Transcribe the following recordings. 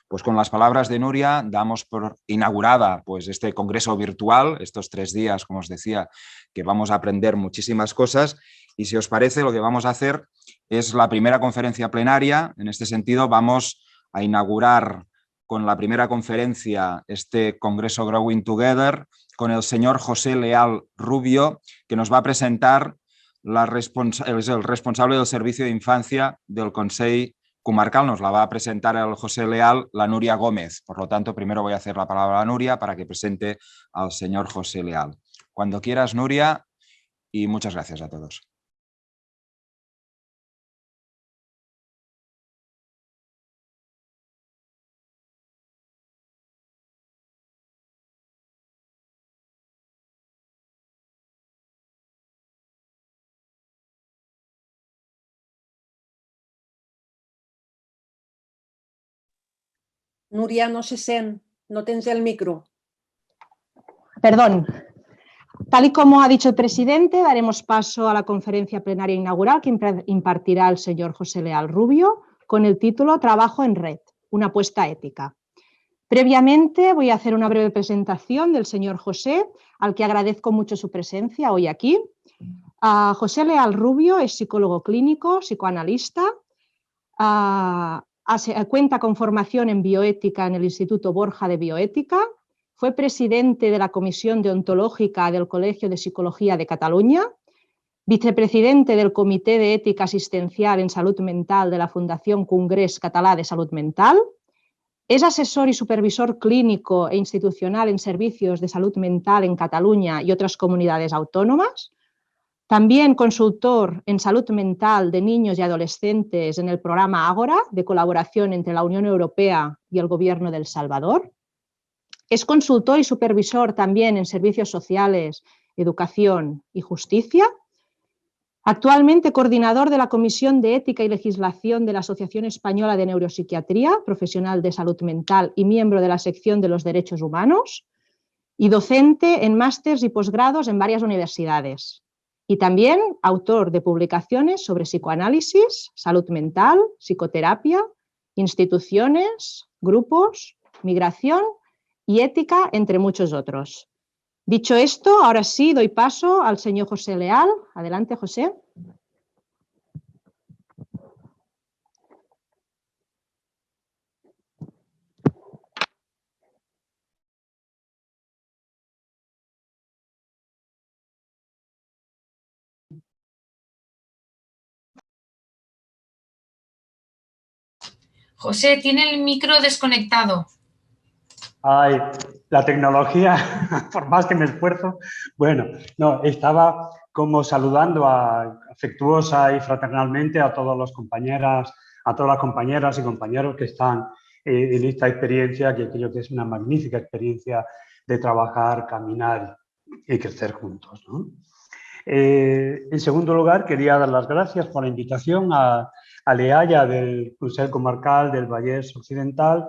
Pues con las palabras de Nuria damos por inaugurada pues este congreso virtual, estos 3 días, como os decía, que vamos a aprender muchísimas cosas, y si os parece lo que vamos a hacer es la primera conferencia plenaria. En este sentido vamos a inaugurar con la primera conferencia este congreso Growing Together con el señor José Leal Rubio, que nos va a presentar es el responsable del servicio de infancia del Consell Comarcal. Nos la va a presentar el José Leal, la Núria Gómez. Por lo tanto, primero voy a hacer la palabra a Núria para que presente al señor José Leal. Cuando quieras, Núria, y muchas gracias a todos. Núria, no se sent, no tens el micro. Perdón. Tal y como ha dicho el presidente, daremos paso a la conferencia plenaria inaugural que impartirá el señor José Leal Rubio con el título Trabajo en red, una apuesta ética. Previamente voy a hacer una breve presentación del señor José, al que agradezco mucho su presencia hoy aquí. José Leal Rubio es psicólogo clínico, psicoanalista, cuenta con formación en bioética en el Instituto Borja de Bioética, fue presidente de la Comisión Deontológica del Colegio de Psicología de Cataluña, vicepresidente del Comité de Ética Asistencial en Salud Mental de la Fundación Congrés Català de Salud Mental, es asesor y supervisor clínico e institucional en servicios de salud mental en Cataluña y otras comunidades autónomas, también consultor en salud mental de niños y adolescentes en el programa Ágora, de colaboración entre la Unión Europea y el Gobierno de El Salvador. Es consultor y supervisor también en servicios sociales, educación y justicia. Actualmente coordinador de la Comisión de Ética y Legislación de la Asociación Española de Neuropsiquiatría, profesional de salud mental y miembro de la sección de los derechos humanos, y docente en másters y posgrados en varias universidades. Y también autor de publicaciones sobre psicoanálisis, salud mental, psicoterapia, instituciones, grupos, migración y ética, entre muchos otros. Dicho esto, ahora sí doy paso al señor José Leal. Adelante, José. José, tiene el micro desconectado. Ay, la tecnología, por más que me esfuerzo. Bueno, no, estaba como saludando afectuosa y fraternalmente a todas las compañeras y compañeros que están en esta experiencia, que creo que es una magnífica experiencia de trabajar, caminar y crecer juntos, ¿no? En segundo lugar, quería dar las gracias por la invitación a l'EAIA del Consell Comarcal del Vallès Occidental,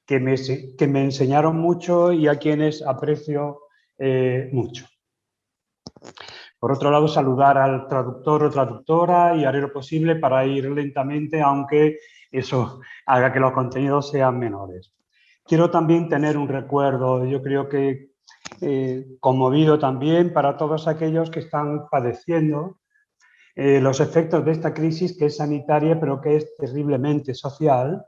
que me enseñaron mucho y a quienes aprecio mucho. Por otro lado, saludar al traductor o traductora y haré lo posible para ir lentamente, aunque eso haga que los contenidos sean menores. Quiero también tener un recuerdo, yo creo que conmovido también para todos aquellos que están padeciendo los efectos de esta crisis, que es sanitaria, pero que es terriblemente social,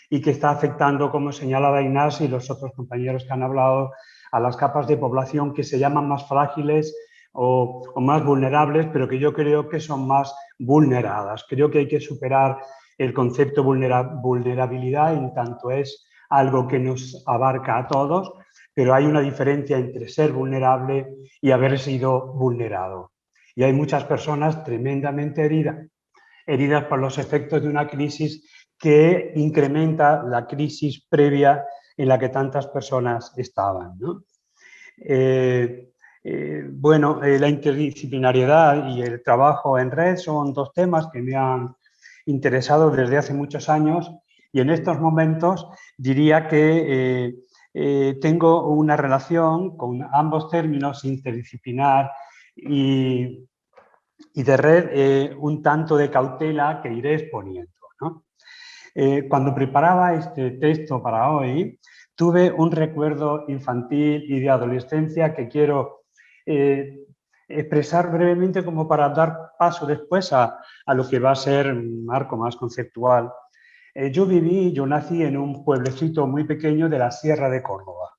y que está afectando, como señalaba Inés y los otros compañeros que han hablado, a las capas de población que se llaman más frágiles o más vulnerables, pero que yo creo que son más vulneradas. Creo que hay que superar el concepto vulnerabilidad, en tanto es algo que nos abarca a todos, pero hay una diferencia entre ser vulnerable y haber sido vulnerado. Y hay muchas personas tremendamente heridas por los efectos de una crisis que incrementa la crisis previa en la que tantas personas estaban, ¿no? La interdisciplinariedad y el trabajo en red son dos temas que me han interesado desde hace muchos años, y en estos momentos diría que tengo una relación con ambos términos, interdisciplinar y de red, un tanto de cautela que iré exponiendo, ¿no? Cuando preparaba este texto para hoy, tuve un recuerdo infantil y de adolescencia que quiero expresar brevemente como para dar paso después a lo que va a ser un marco más conceptual. Yo nací en un pueblecito muy pequeño de la Sierra de Córdoba.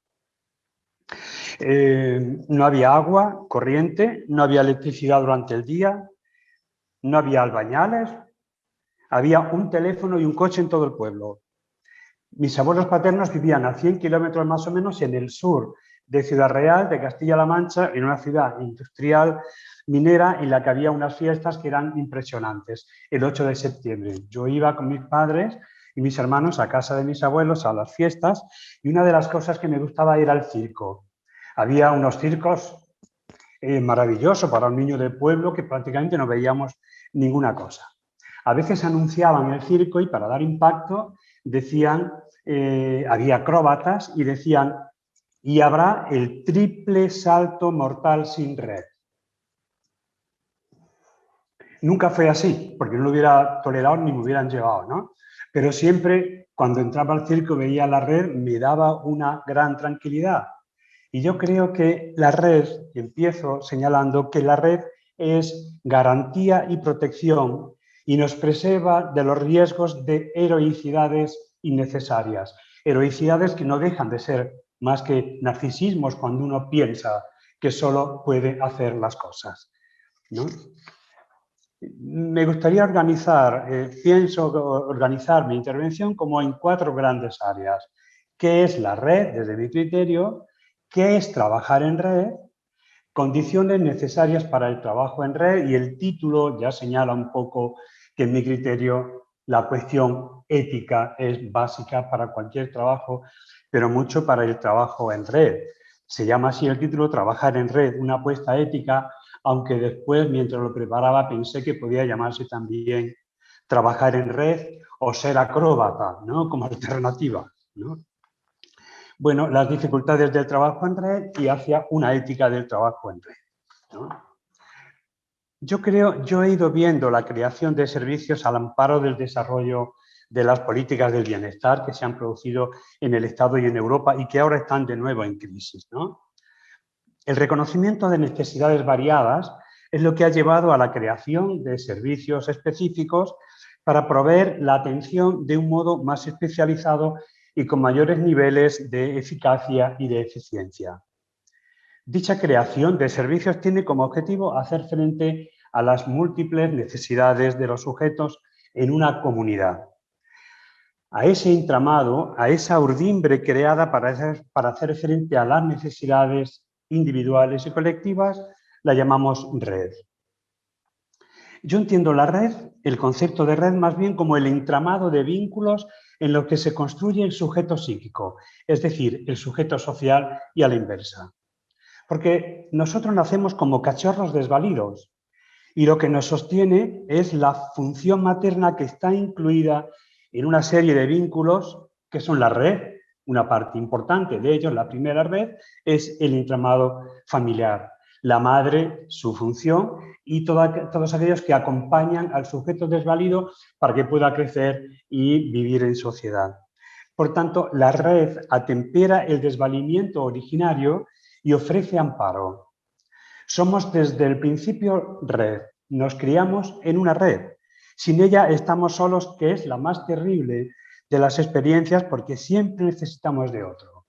No había agua corriente, no había electricidad durante el día, no había albañales, había un teléfono y un coche en todo el pueblo. Mis abuelos paternos vivían a 100 kilómetros más o menos en el sur de Ciudad Real, de Castilla-La Mancha, en una ciudad industrial minera en la que había unas fiestas que eran impresionantes, el 8 de septiembre. Yo iba con mis padres y mis hermanos a casa de mis abuelos a las fiestas y una de las cosas que me gustaba era el circo. Había unos circos maravillosos para un niño del pueblo que prácticamente no veíamos ninguna cosa. A veces anunciaban el circo y para dar impacto decían, había acróbatas y decían, y habrá el triple salto mortal sin red. Nunca fue así, porque no lo hubiera tolerado ni me hubieran llevado, ¿no? Pero siempre cuando entraba al circo veía la red, me daba una gran tranquilidad. Y yo creo que la red, empiezo señalando que la red es garantía y protección y nos preserva de los riesgos de heroicidades innecesarias. Heroicidades que no dejan de ser más que narcisismos cuando uno piensa que solo puede hacer las cosas, ¿no? Me gustaría pienso organizar mi intervención como en 4 grandes áreas. ¿Qué es la red, desde mi criterio? ¿Qué es trabajar en red? Condiciones necesarias para el trabajo en red y el título ya señala un poco que en mi criterio la cuestión ética es básica para cualquier trabajo, pero mucho para el trabajo en red. Se llama así el título, Trabajar en red, una apuesta ética, aunque después, mientras lo preparaba, pensé que podía llamarse también Trabajar en red o ser acróbata, ¿no? Como alternativa, ¿no? Bueno, las dificultades del trabajo en red y hacia una ética del trabajo en red, ¿no? Yo he ido viendo la creación de servicios al amparo del desarrollo de las políticas del bienestar que se han producido en el Estado y en Europa y que ahora están de nuevo en crisis, ¿no? El reconocimiento de necesidades variadas es lo que ha llevado a la creación de servicios específicos para proveer la atención de un modo más especializado y con mayores niveles de eficacia y de eficiencia. Dicha creación de servicios tiene como objetivo hacer frente a las múltiples necesidades de los sujetos en una comunidad. A ese entramado, a esa urdimbre creada para hacer frente a las necesidades individuales y colectivas, la llamamos red. Yo entiendo la red, el concepto de red, más bien como el entramado de vínculos en los que se construye el sujeto psíquico, es decir, el sujeto social y a la inversa. Porque nosotros nacemos como cachorros desvalidos y lo que nos sostiene es la función materna que está incluida en una serie de vínculos que son la red. Una parte importante de ellos, la primera red, es el entramado familiar. La madre, su función y todos aquellos que acompañan al sujeto desvalido para que pueda crecer y vivir en sociedad. Por tanto, la red atempera el desvalimiento originario y ofrece amparo. Somos desde el principio red, nos criamos en una red. Sin ella estamos solos, que es la más terrible de las experiencias porque siempre necesitamos de otro.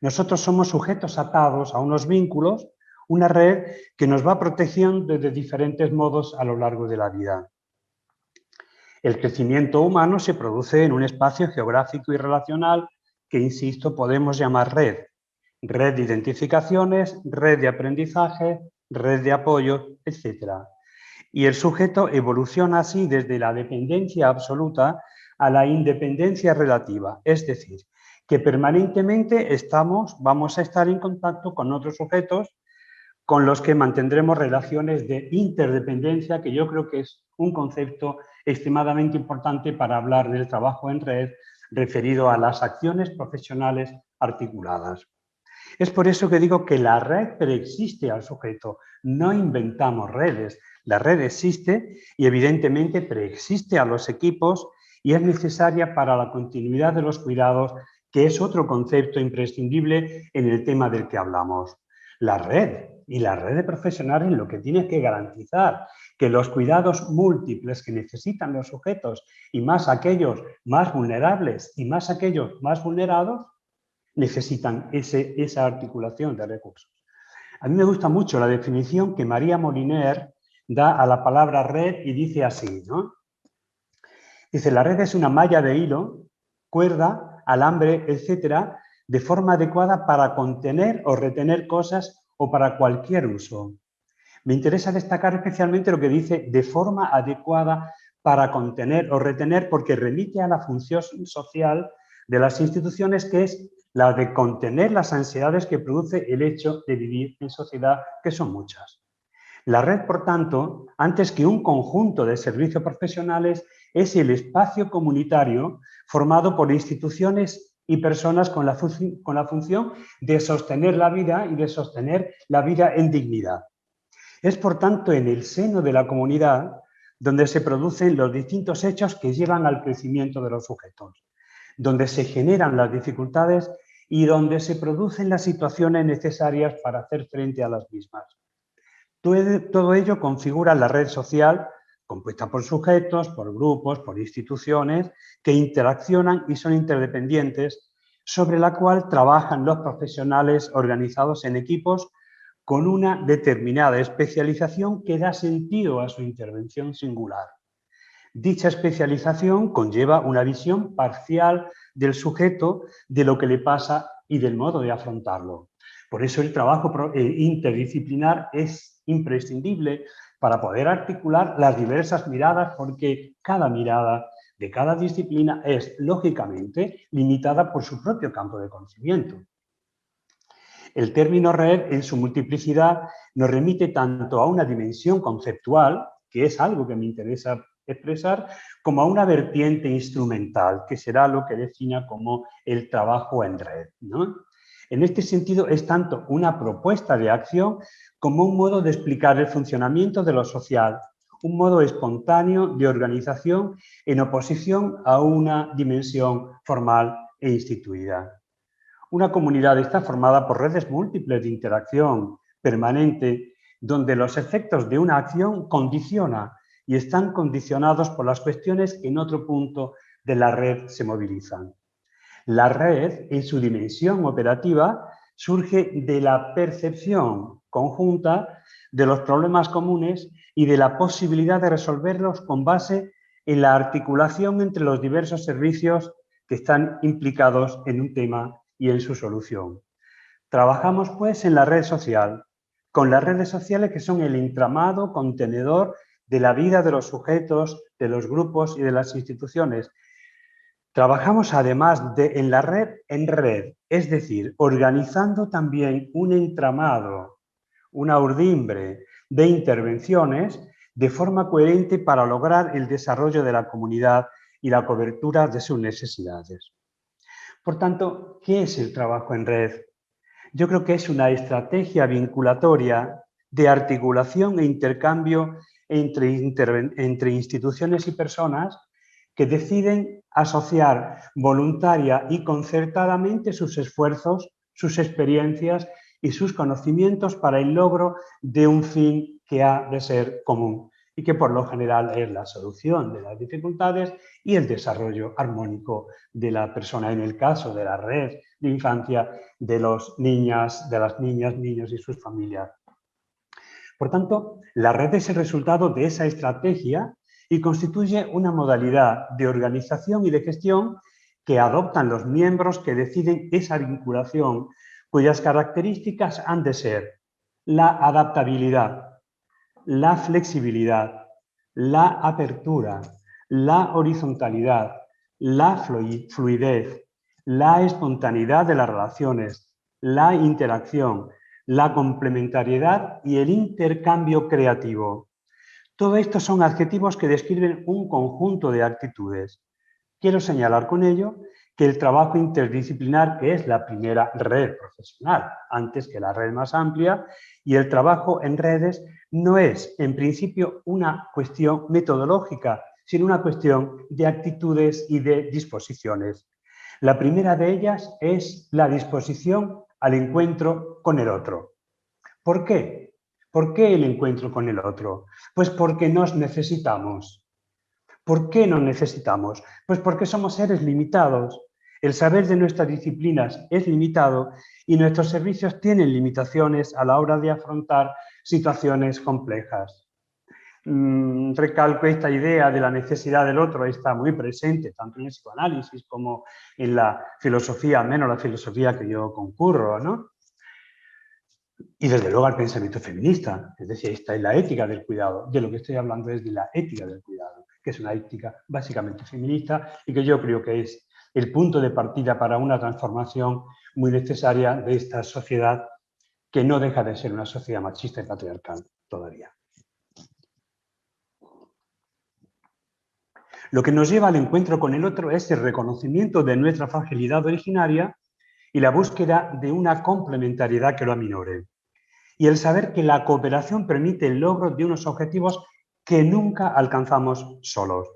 Nosotros somos sujetos atados a unos vínculos, una red que nos va protegiendo de diferentes modos a lo largo de la vida. El crecimiento humano se produce en un espacio geográfico y relacional que, insisto, podemos llamar red. Red de identificaciones, red de aprendizaje, red de apoyo, etc. Y el sujeto evoluciona así desde la dependencia absoluta a la independencia relativa, es decir, que permanentemente vamos a estar en contacto con otros sujetos con los que mantendremos relaciones de interdependencia, que yo creo que es un concepto extremadamente importante para hablar del trabajo en red referido a las acciones profesionales articuladas. Es por eso que digo que la red preexiste al sujeto, no inventamos redes. La red existe y evidentemente preexiste a los equipos y es necesaria para la continuidad de los cuidados, que es otro concepto imprescindible en el tema del que hablamos. La red y la red de profesionales lo que tiene que garantizar que los cuidados múltiples que necesitan los sujetos, y más aquellos más vulnerables y más aquellos más vulnerados, necesitan esa articulación de recursos. A mí me gusta mucho la definición que María Moliner da a la palabra red y dice así, ¿no? Dice, la red es una malla de hilo, cuerda, alambre, etcétera, de forma adecuada para contener o retener cosas o para cualquier uso. Me interesa destacar especialmente lo que dice de forma adecuada para contener o retener, porque remite a la función social de las instituciones, que es la de contener las ansiedades que produce el hecho de vivir en sociedad, que son muchas. La red, por tanto, antes que un conjunto de servicios profesionales, es el espacio comunitario formado por instituciones y personas con la función de sostener la vida y de sostener la vida en dignidad. Es, por tanto, en el seno de la comunidad donde se producen los distintos hechos que llevan al crecimiento de los sujetos, donde se generan las dificultades y donde se producen las situaciones necesarias para hacer frente a las mismas. Todo ello configura la red social, compuesta por sujetos, por grupos, por instituciones, que interaccionan y son interdependientes, sobre la cual trabajan los profesionales organizados en equipos con una determinada especialización que da sentido a su intervención singular. Dicha especialización conlleva una visión parcial del sujeto, de lo que le pasa y del modo de afrontarlo. Por eso el trabajo interdisciplinar es imprescindible para poder articular las diversas miradas, porque cada mirada de cada disciplina es, lógicamente, limitada por su propio campo de conocimiento. El término red, en su multiplicidad, nos remite tanto a una dimensión conceptual, que es algo que me interesa expresar, como a una vertiente instrumental, que será lo que defina como el trabajo en red, ¿no? En este sentido, es tanto una propuesta de acción como un modo de explicar el funcionamiento de lo social, un modo espontáneo de organización en oposición a una dimensión formal e instituida. Una comunidad está formada por redes múltiples de interacción permanente, donde los efectos de una acción condicionan y están condicionados por las cuestiones que en otro punto de la red se movilizan. La red, en su dimensión operativa, surge de la percepción conjunta de los problemas comunes y de la posibilidad de resolverlos con base en la articulación entre los diversos servicios que están implicados en un tema y en su solución. Trabajamos, pues, en la red social, con las redes sociales que son el entramado contenedor de la vida de los sujetos, de los grupos y de las instituciones. Trabajamos además en la red en red, es decir, organizando también un entramado, una urdimbre de intervenciones de forma coherente para lograr el desarrollo de la comunidad y la cobertura de sus necesidades. Por tanto, ¿qué es el trabajo en red? Yo creo que es una estrategia vinculatoria de articulación e intercambio entre instituciones y personas que deciden asociar voluntaria y concertadamente sus esfuerzos, sus experiencias y sus conocimientos para el logro de un fin que ha de ser común y que por lo general es la solución de las dificultades y el desarrollo armónico de la persona, en el caso de la red de infancia, de las niñas, niños y sus familias. Por tanto, la red es el resultado de esa estrategia y constituye una modalidad de organización y de gestión que adoptan los miembros que deciden esa vinculación, cuyas características han de ser la adaptabilidad, la flexibilidad, la apertura, la horizontalidad, la fluidez, la espontaneidad de las relaciones, la interacción, la complementariedad y el intercambio creativo. Todo esto son adjetivos que describen un conjunto de actitudes. Quiero señalar con ello que el trabajo interdisciplinar, que es la primera red profesional, antes que la red más amplia, y el trabajo en redes no es, en principio, una cuestión metodológica, sino una cuestión de actitudes y de disposiciones. La primera de ellas es la disposición al encuentro con el otro. ¿Por qué? ¿Por qué el encuentro con el otro? Pues porque nos necesitamos. ¿Por qué nos necesitamos? Pues porque somos seres limitados. El saber de nuestras disciplinas es limitado y nuestros servicios tienen limitaciones a la hora de afrontar situaciones complejas. Recalco esta idea de la necesidad del otro, está muy presente tanto en el psicoanálisis como en la filosofía, menos la filosofía que yo concurro, ¿no? Y desde luego al pensamiento feminista, es decir, esta es la ética del cuidado. De lo que estoy hablando es de la ética del cuidado, que es una ética básicamente feminista y que yo creo que es el punto de partida para una transformación muy necesaria de esta sociedad que no deja de ser una sociedad machista y patriarcal todavía. Lo que nos lleva al encuentro con el otro es el reconocimiento de nuestra fragilidad originaria y la búsqueda de una complementariedad que lo aminore. Y el saber que la cooperación permite el logro de unos objetivos que nunca alcanzamos solos.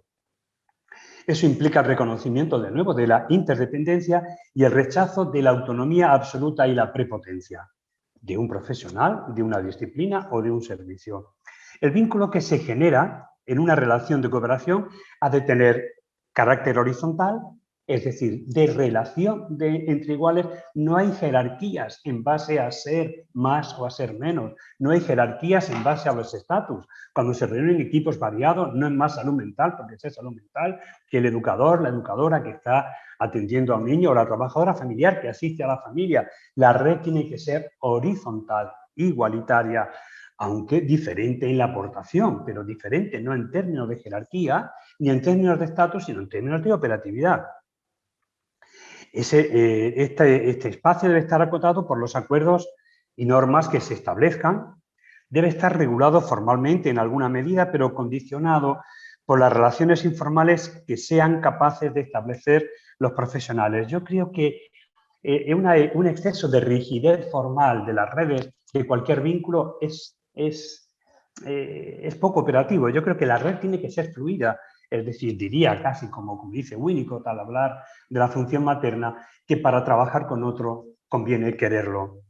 Eso implica el reconocimiento, de nuevo, de la interdependencia y el rechazo de la autonomía absoluta y la prepotencia de un profesional, de una disciplina o de un servicio. El vínculo que se genera en una relación de cooperación ha de tener carácter horizontal, es decir, de relación entre iguales. No hay jerarquías en base a ser más o a ser menos. No hay jerarquías en base a los estatus. Cuando se reúnen equipos variados, no es más salud mental, porque es salud mental, que el educador, la educadora que está atendiendo a un niño o la trabajadora familiar que asiste a la familia. La red tiene que ser horizontal, igualitaria, aunque diferente en la aportación, pero diferente no en términos de jerarquía, ni en términos de estatus, sino en términos de operatividad. Este espacio debe estar acotado por los acuerdos y normas que se establezcan. Debe estar regulado formalmente en alguna medida, pero condicionado por las relaciones informales que sean capaces de establecer los profesionales. Yo creo que un exceso de rigidez formal de las redes de cualquier vínculo es poco operativo. Yo creo que la red tiene que ser fluida. Es decir, diría casi como dice Winnicott al hablar de la función materna, que para trabajar con otro conviene quererlo.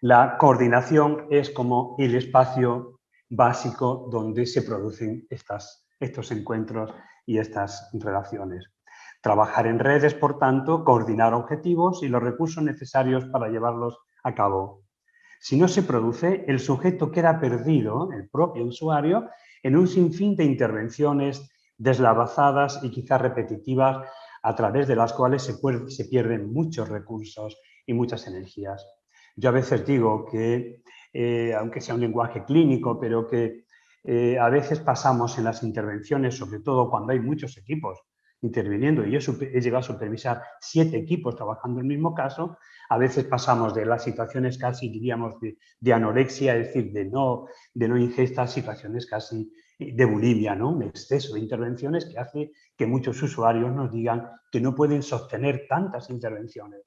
La coordinación es como el espacio básico donde se producen estos encuentros y estas relaciones. Trabajar en redes, por tanto, coordinar objetivos y los recursos necesarios para llevarlos a cabo. Si no se produce, el sujeto queda perdido, el propio usuario, en un sinfín de intervenciones deslavazadas y quizás repetitivas, a través de las cuales se pierden muchos recursos y muchas energías. Yo a veces digo que, aunque sea un lenguaje clínico, pero que a veces pasamos en las intervenciones, sobre todo cuando hay muchos equipos interviniendo, y yo he llegado a supervisar 7 equipos trabajando en el mismo caso. A veces pasamos de las situaciones casi, diríamos, de anorexia, es decir, de no ingesta, a situaciones casi de bulimia, ¿no? Un exceso de intervenciones que hace que muchos usuarios nos digan que no pueden sostener tantas intervenciones.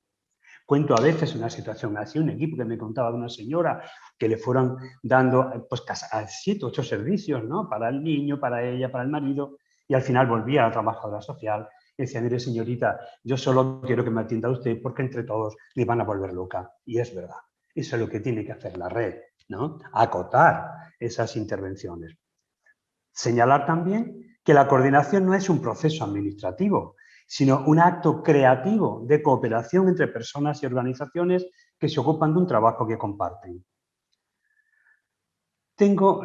Cuento a veces una situación así, un equipo que me contaba de una señora que le fueron dando pues, 7 u 8 servicios, ¿no? Para el niño, para ella, para el marido, y al final volvía a la trabajadora social y decía, mire señorita, yo solo quiero que me atienda usted porque entre todos le van a volver loca. Y es verdad, eso es lo que tiene que hacer la red, ¿no? Acotar esas intervenciones. Señalar también que la coordinación no es un proceso administrativo, sino un acto creativo de cooperación entre personas y organizaciones que se ocupan de un trabajo que comparten. Tengo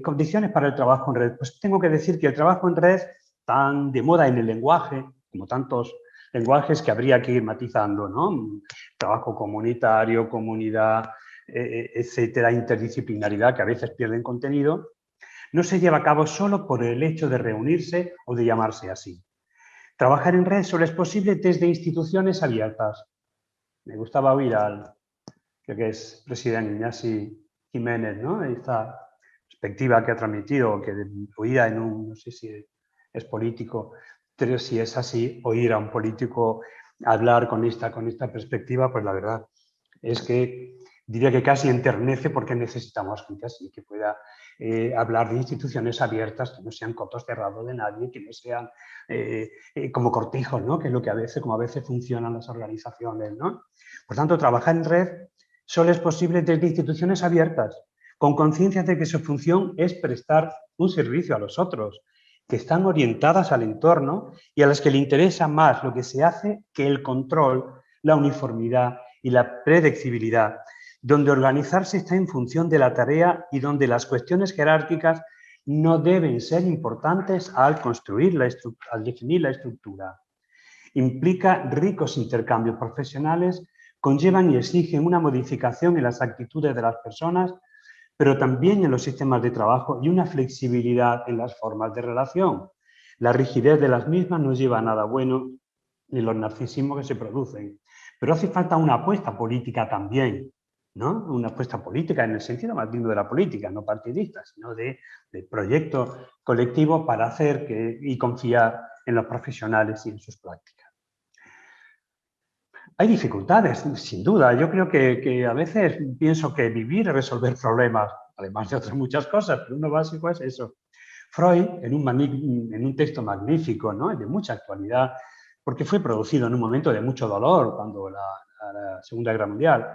condiciones para el trabajo en red. Pues tengo que decir que el trabajo en red, tan de moda en el lenguaje, como tantos lenguajes que habría que ir matizando, ¿no? Trabajo comunitario, comunidad, etcétera, interdisciplinaridad, que a veces pierden contenido, no se lleva a cabo solo por el hecho de reunirse o de llamarse así. Trabajar en red solo es posible desde instituciones abiertas. Me gustaba oír al, creo que es presidente Iñaki Jiménez, ¿no? Esta perspectiva que ha transmitido, que oía en un, no sé si es político, pero si es así, oír a un político hablar con esta perspectiva, pues la verdad es que diría que casi enternece, porque necesitamos gente así, que pueda hablar de instituciones abiertas, que no sean cotos cerrados de nadie, que no sean como cortijos, ¿no? Que es lo que como a veces funcionan las organizaciones, ¿no? Por tanto, trabajar en red solo es posible desde instituciones abiertas, con conciencia de que su función es prestar un servicio a los otros, que están orientadas al entorno y a las que le interesa más lo que se hace que el control, la uniformidad y la predecibilidad, donde organizarse está en función de la tarea y donde las cuestiones jerárquicas no deben ser importantes al al definir la estructura. Implica ricos intercambios profesionales, conllevan y exigen una modificación en las actitudes de las personas, pero también en los sistemas de trabajo y una flexibilidad en las formas de relación. La rigidez de las mismas no lleva a nada bueno, ni los narcisismos que se producen. Pero hace falta una apuesta política también, ¿no? Una apuesta política en el sentido más digno de la política, no partidista, sino de proyecto colectivo para hacer y confiar en los profesionales y en sus prácticas. Hay dificultades, sin duda. Yo creo que a veces pienso que vivir es resolver problemas, además de otras muchas cosas, pero uno básico es eso. Freud, en un texto magnífico, ¿no? De mucha actualidad, porque fue producido en un momento de mucho dolor, cuando la Segunda Guerra Mundial,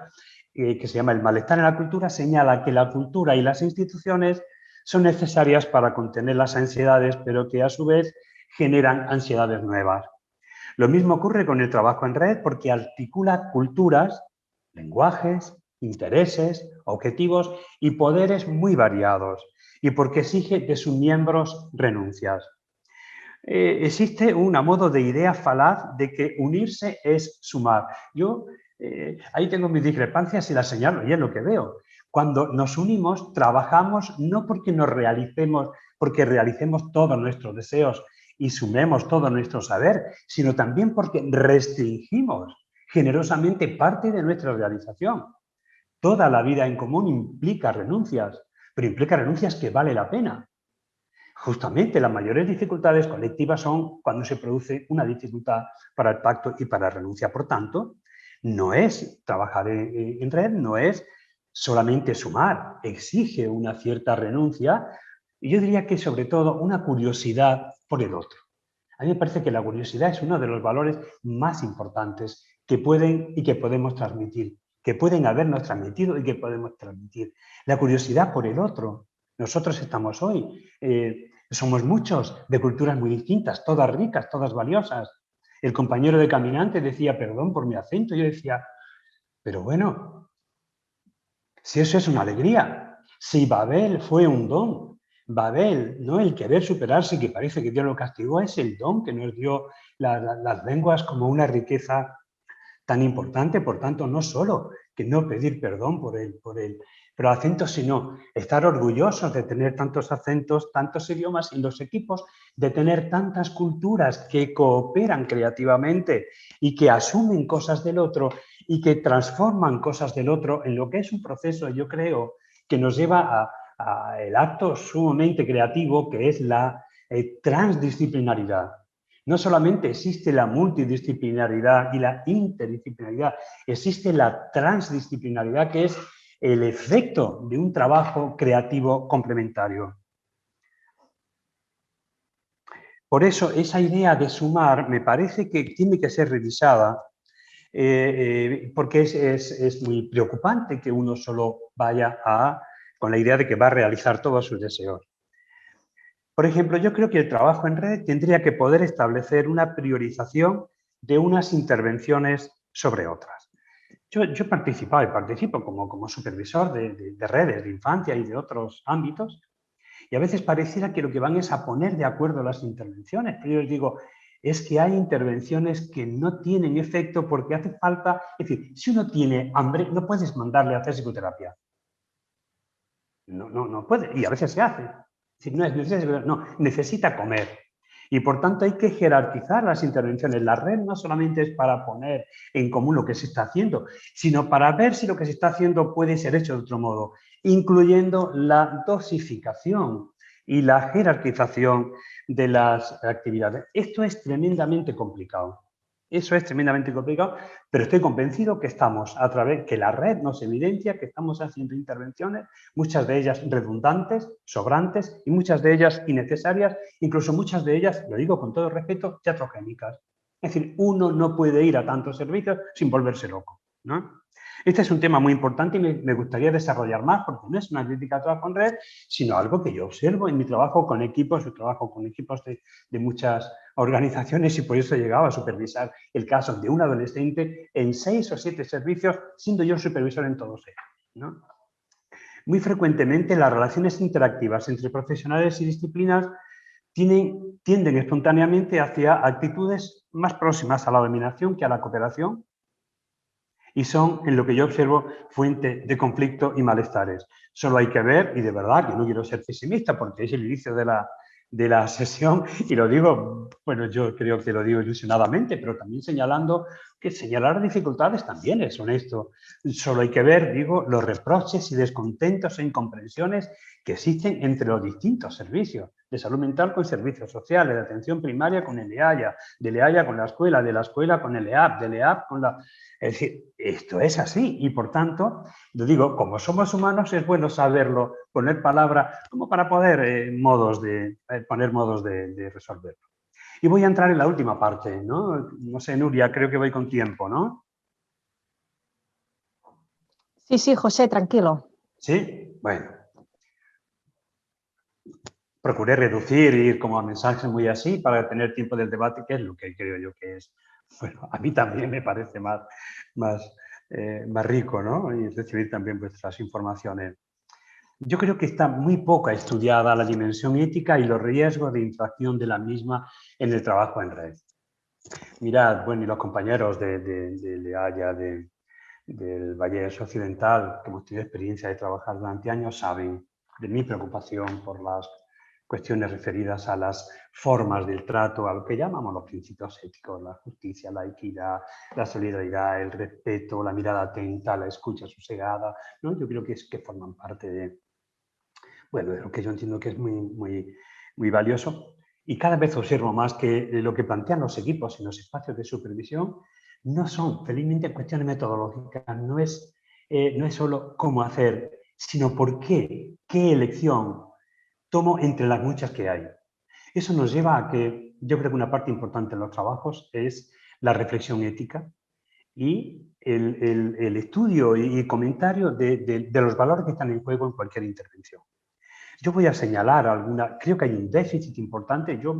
que se llama El malestar en la cultura, señala que la cultura y las instituciones son necesarias para contener las ansiedades, pero que a su vez generan ansiedades nuevas. Lo mismo ocurre con el trabajo en red porque articula culturas, lenguajes, intereses, objetivos y poderes muy variados y porque exige de sus miembros renuncias. Existe un modo de idea falaz de que unirse es sumar. Yo ahí tengo mis discrepancias y las señalo y es lo que veo. Cuando nos unimos, trabajamos no porque porque realicemos todos nuestros deseos y sumemos todo nuestro saber, sino también porque restringimos generosamente parte de nuestra realización. Toda la vida en común implica renuncias, pero implica renuncias que vale la pena. Justamente las mayores dificultades colectivas son cuando se produce una dificultad para el pacto y para la renuncia. Por tanto, no es trabajar en red, no es solamente sumar, exige una cierta renuncia y yo diría que sobre todo una curiosidad por el otro. A mí me parece que la curiosidad es uno de los valores más importantes que pueden y que podemos transmitir, que pueden habernos transmitido y que podemos transmitir. La curiosidad por el otro. Nosotros estamos hoy, somos muchos, de culturas muy distintas, todas ricas, todas valiosas. El compañero de caminante decía, perdón por mi acento, yo decía, pero bueno, si eso es una alegría, si Babel fue un don, Babel, no el querer superarse, que parece que Dios lo castigó, es el don que nos dio las lenguas como una riqueza tan importante. Por tanto, no solo que no pedir perdón por pero acentos, sino estar orgullosos de tener tantos acentos, tantos idiomas en los equipos, de tener tantas culturas que cooperan creativamente y que asumen cosas del otro y que transforman cosas del otro en lo que es un proceso, yo creo, que nos lleva el acto sumamente creativo que es la transdisciplinaridad. No solamente existe la multidisciplinaridad y la interdisciplinaridad, existe la transdisciplinaridad que es el efecto de un trabajo creativo complementario. Por eso esa idea de sumar me parece que tiene que ser revisada porque es muy preocupante que uno solo vaya con la idea de que va a realizar todos sus deseos. Por ejemplo, yo creo que el trabajo en red tendría que poder establecer una priorización de unas intervenciones sobre otras. Yo he participado y participo como supervisor de redes de infancia y de otros ámbitos y a veces pareciera que lo que van es a poner de acuerdo las intervenciones. Pero yo les digo, es que hay intervenciones que no tienen efecto porque hace falta, es decir, si uno tiene hambre, no puedes mandarle a hacer psicoterapia. No puede, y a veces se hace. Si no es necesario, no, necesita comer. Y por tanto hay que jerarquizar las intervenciones. La red no solamente es para poner en común lo que se está haciendo, sino para ver si lo que se está haciendo puede ser hecho de otro modo, incluyendo la dosificación y la jerarquización de las actividades. Esto es tremendamente complicado. Eso es tremendamente complicado, pero estoy convencido que estamos a través, que la red nos evidencia que estamos haciendo intervenciones, muchas de ellas redundantes, sobrantes y muchas de ellas innecesarias, incluso muchas de ellas, lo digo con todo respeto, teatrogénicas. Es decir, uno no puede ir a tantos servicios sin volverse loco, ¿no? Este es un tema muy importante y me gustaría desarrollar más, porque no es una crítica a trabajo en red, sino algo que yo observo en mi trabajo con equipos, de muchas organizaciones, y por eso he llegado a supervisar el caso de un adolescente en 6 o 7 servicios, siendo yo el supervisor en todos ellos, ¿no? Muy frecuentemente las relaciones interactivas entre profesionales y disciplinas tienden espontáneamente hacia actitudes más próximas a la dominación que a la cooperación, y son, en lo que yo observo, fuente de conflicto y malestares. Solo hay que ver, y de verdad que no quiero ser pesimista porque es el inicio de la sesión, y lo digo, bueno, yo creo que lo digo ilusionadamente, pero también señalando que señalar dificultades también es honesto. Solo hay que ver, digo, los reproches y descontentos e incomprensiones que existen entre los distintos servicios, de salud mental con servicios sociales, de atención primaria con el EAIA, del EAIA con la escuela, de la escuela con el EAP, del EAP con la... Es decir, esto es así y, por tanto, lo digo, como somos humanos es bueno saberlo, poner palabra, como para poder poner modos de resolverlo. Y voy a entrar en la última parte, ¿no? No sé, Nuria, creo que voy con tiempo, ¿no? Sí, sí, José, tranquilo. Sí, bueno. Procuré reducir y ir como a mensajes muy así para tener tiempo del debate, que es lo que creo yo que es, bueno, a mí también me parece más rico, ¿no? Y recibir también vuestras informaciones. Yo creo que está muy poco estudiada la dimensión ética y los riesgos de infracción de la misma en el trabajo en red. Mirad, bueno, y los compañeros de EAIA, del Valle Occidental, que hemos tenido experiencia de trabajar durante años, saben de mi preocupación por las cuestiones referidas a las formas del trato, a lo que llamamos los principios éticos, la justicia, la equidad, la solidaridad, el respeto, la mirada atenta, la escucha sosegada, ¿no? Yo creo que forman parte de lo que yo entiendo que es muy valioso. Y cada vez observo más que lo que plantean los equipos en los espacios de supervisión no son, felizmente, cuestiones metodológicas, no es solo cómo hacer, sino por qué elección tomo entre las muchas que hay. Eso nos lleva a que yo creo que una parte importante en los trabajos es la reflexión ética y el estudio y comentario de los valores que están en juego en cualquier intervención. Yo voy a señalar creo que hay un déficit importante. Yo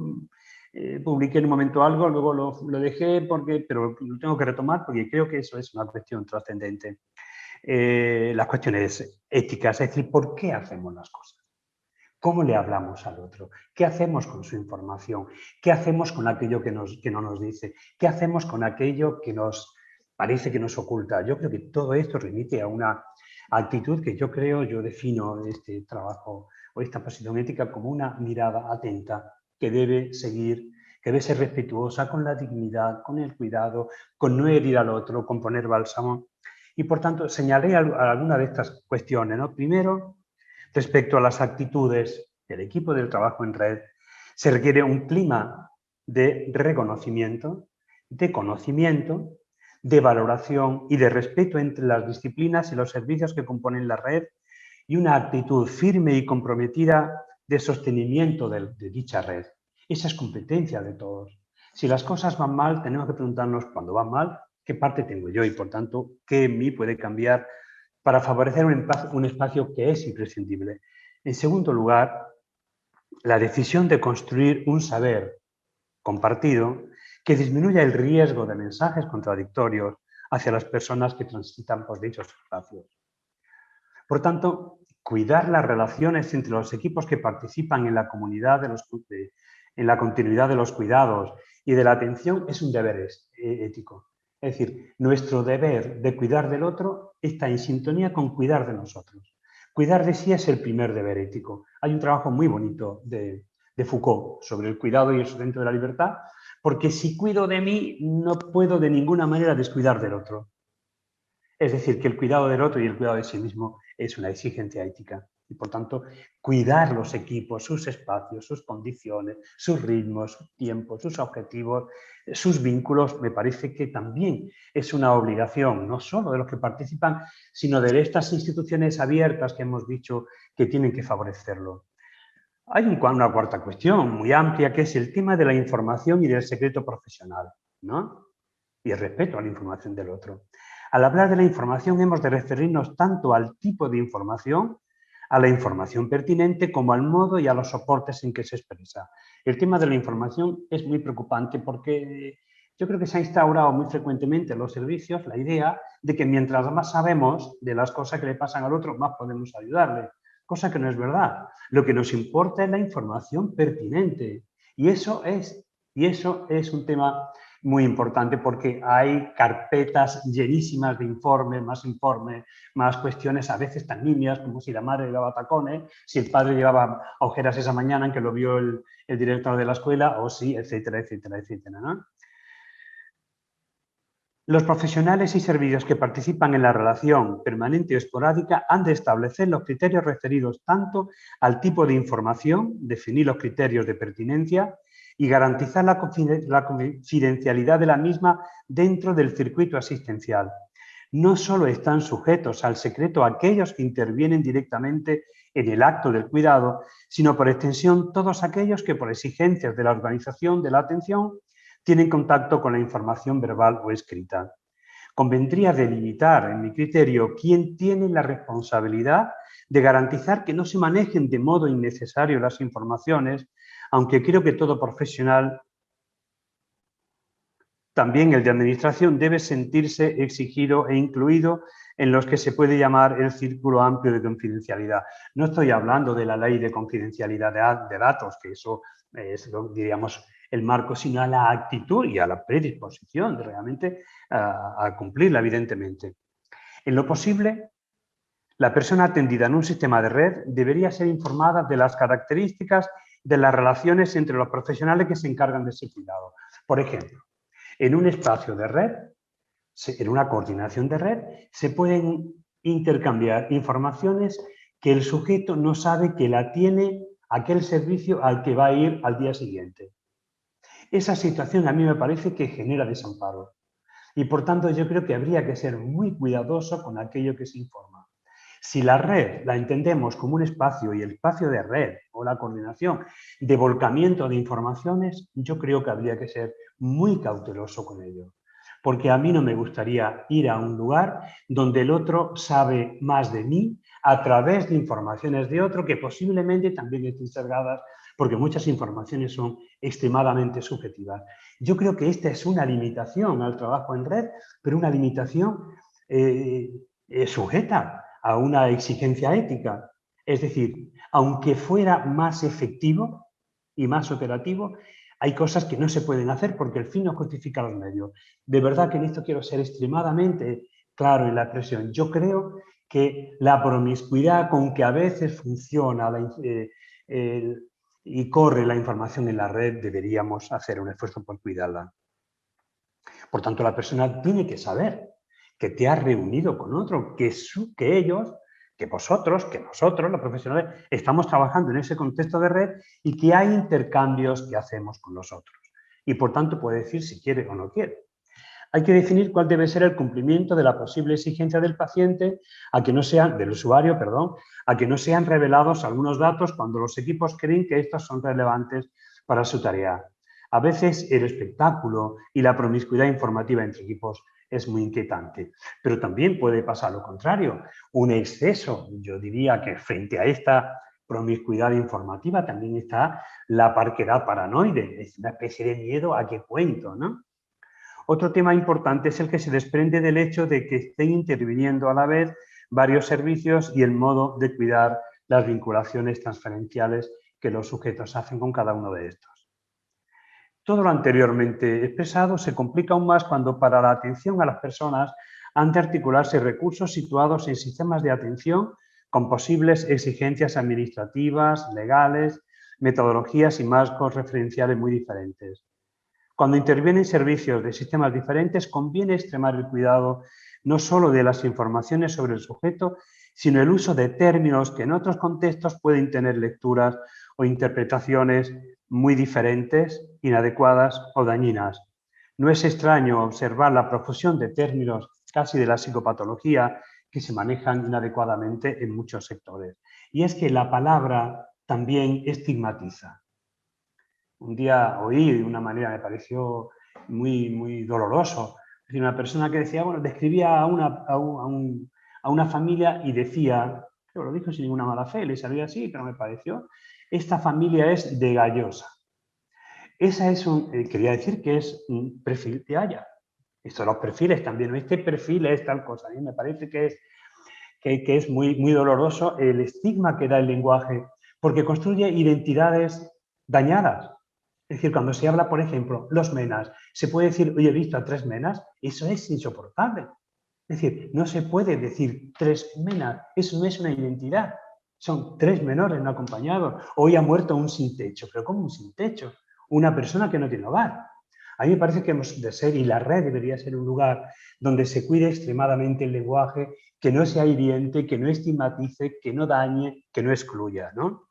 publiqué en un momento algo, luego lo dejé, pero lo tengo que retomar porque creo que eso es una cuestión trascendente. Las cuestiones éticas, es decir, ¿por qué hacemos las cosas? ¿Cómo le hablamos al otro? ¿Qué hacemos con su información? ¿Qué hacemos con aquello que no nos dice? ¿Qué hacemos con aquello que nos parece que nos oculta? Yo creo que todo esto remite a una actitud que yo defino este trabajo o esta posición ética como una mirada atenta que debe seguir, que debe ser respetuosa con la dignidad, con el cuidado, con no herir al otro, con poner bálsamo. Y, por tanto, señalé algunas de estas cuestiones, ¿no? Primero, respecto a las actitudes del equipo del trabajo en red, se requiere un clima de reconocimiento, de conocimiento, de valoración y de respeto entre las disciplinas y los servicios que componen la red y una actitud firme y comprometida de sostenimiento de dicha red. Esa es competencia de todos. Si las cosas van mal, tenemos que preguntarnos cuando van mal, ¿qué parte tengo yo? Y, por tanto, ¿qué en mí puede cambiar para favorecer un espacio que es imprescindible? En segundo lugar, la decisión de construir un saber compartido que disminuya el riesgo de mensajes contradictorios hacia las personas que transitan por dichos espacios. Por tanto, cuidar las relaciones entre los equipos que participan en la comunidad en la continuidad de los cuidados y de la atención es un deber ético. Es decir, nuestro deber de cuidar del otro está en sintonía con cuidar de nosotros. Cuidar de sí es el primer deber ético. Hay un trabajo muy bonito de Foucault sobre el cuidado y el sustento de la libertad, porque si cuido de mí no puedo de ninguna manera descuidar del otro. Es decir, que el cuidado del otro y el cuidado de sí mismo es una exigencia ética. Y por tanto, cuidar los equipos, sus espacios, sus condiciones, sus ritmos, sus tiempos, sus objetivos, sus vínculos, me parece que también es una obligación, no solo de los que participan, sino de estas instituciones abiertas que hemos dicho que tienen que favorecerlo. Hay una cuarta cuestión muy amplia, que es el tema de la información y del secreto profesional, ¿no? Y el respeto a la información del otro. Al hablar de la información hemos de referirnos tanto al tipo de información, a la información pertinente, como al modo y a los soportes en que se expresa. El tema de la información es muy preocupante porque yo creo que se ha instaurado muy frecuentemente en los servicios la idea de que mientras más sabemos de las cosas que le pasan al otro, más podemos ayudarle, cosa que no es verdad. Lo que nos importa es la información pertinente y eso es un tema muy importante porque hay carpetas llenísimas de informes, más cuestiones a veces tan nimias como si la madre llevaba tacones, si el padre llevaba ojeras esa mañana en que lo vio el director de la escuela o sí, etcétera, etcétera, etcétera, ¿no? Los profesionales y servicios que participan en la relación permanente o esporádica han de establecer los criterios referidos tanto al tipo de información, definir los criterios de pertinencia y garantizar la confidencialidad de la misma dentro del circuito asistencial. No solo están sujetos al secreto aquellos que intervienen directamente en el acto del cuidado, sino por extensión todos aquellos que por exigencias de la organización de la atención tienen contacto con la información verbal o escrita. Convendría delimitar, en mi criterio, quién tiene la responsabilidad de garantizar que no se manejen de modo innecesario las informaciones, aunque creo que todo profesional, también el de administración, debe sentirse exigido e incluido en los que se puede llamar el círculo amplio de confidencialidad. No estoy hablando de la ley de confidencialidad de datos, que eso es, diríamos, el marco, sino a la actitud y a la predisposición de realmente a cumplirla, evidentemente. En lo posible, la persona atendida en un sistema de red debería ser informada de las características de las relaciones entre los profesionales que se encargan de ese cuidado. Por ejemplo, en un espacio de red, en una coordinación de red, se pueden intercambiar informaciones que el sujeto no sabe que la tiene aquel servicio al que va a ir al día siguiente. Esa situación a mí me parece que genera desamparo y por tanto yo creo que habría que ser muy cuidadoso con aquello que se informa. Si la red la entendemos como un espacio y el espacio de red o la coordinación de volcamiento de informaciones, yo creo que habría que ser muy cauteloso con ello. Porque a mí no me gustaría ir a un lugar donde el otro sabe más de mí a través de informaciones de otro que posiblemente también estén sesgadas porque muchas informaciones son extremadamente subjetivas. Yo creo que esta es una limitación al trabajo en red, pero una limitación sujeta a una exigencia ética. Es decir, aunque fuera más efectivo y más operativo, hay cosas que no se pueden hacer porque el fin no justifica los medios. De verdad que en esto quiero ser extremadamente claro en la expresión. Yo creo que la promiscuidad con que a veces funciona y corre la información en la red, deberíamos hacer un esfuerzo por cuidarla. Por tanto, la persona tiene que saber que te has reunido con otro, que ellos, que vosotros, que nosotros, los profesionales, estamos trabajando en ese contexto de red y que hay intercambios que hacemos con los otros. Y por tanto puede decir si quiere o no quiere. Hay que definir cuál debe ser el cumplimiento de la posible exigencia del paciente, del usuario, a que no sean revelados algunos datos cuando los equipos creen que estos son relevantes para su tarea. A veces el espectáculo y la promiscuidad informativa entre equipos es muy inquietante, pero también puede pasar lo contrario, un exceso. Yo diría que frente a esta promiscuidad informativa también está la parquedad paranoide, es una especie de miedo a qué cuento, ¿no? Otro tema importante es el que se desprende del hecho de que estén interviniendo a la vez varios servicios y el modo de cuidar las vinculaciones transferenciales que los sujetos hacen con cada uno de estos. Todo lo anteriormente expresado se complica aún más cuando para la atención a las personas han de articularse recursos situados en sistemas de atención con posibles exigencias administrativas, legales, metodologías y marcos referenciales muy diferentes. Cuando intervienen servicios de sistemas diferentes, conviene extremar el cuidado no solo de las informaciones sobre el sujeto, sino el uso de términos que en otros contextos pueden tener lecturas o interpretaciones muy diferentes, inadecuadas o dañinas. No es extraño observar la profusión de términos casi de la psicopatología que se manejan inadecuadamente en muchos sectores. Y es que la palabra también estigmatiza. Un día oí de una manera, me pareció muy doloroso, una persona que decía, bueno, describía a una familia y decía, pero lo dijo sin ninguna mala fe, le salió así, pero me pareció, esta familia es de gallosa. Esa es quería decir que es un perfil de Haya. Esto de los perfiles también, este perfil es tal cosa. A mí me parece que es muy doloroso el estigma que da el lenguaje, porque construye identidades dañadas. Es decir, cuando se habla, por ejemplo, los menas, se puede decir, oye, he visto a 3 menas, eso es insoportable. Es decir, no se puede decir 3 menas, eso no es una identidad. Son 3 menores no acompañados. Hoy ha muerto un sin techo, pero ¿cómo un sin techo? Una persona que no tiene hogar. A mí me parece que hemos de ser, y la red debería ser un lugar donde se cuide extremadamente el lenguaje, que no sea hiriente, que no estigmatice, que no dañe, que no excluya, ¿no?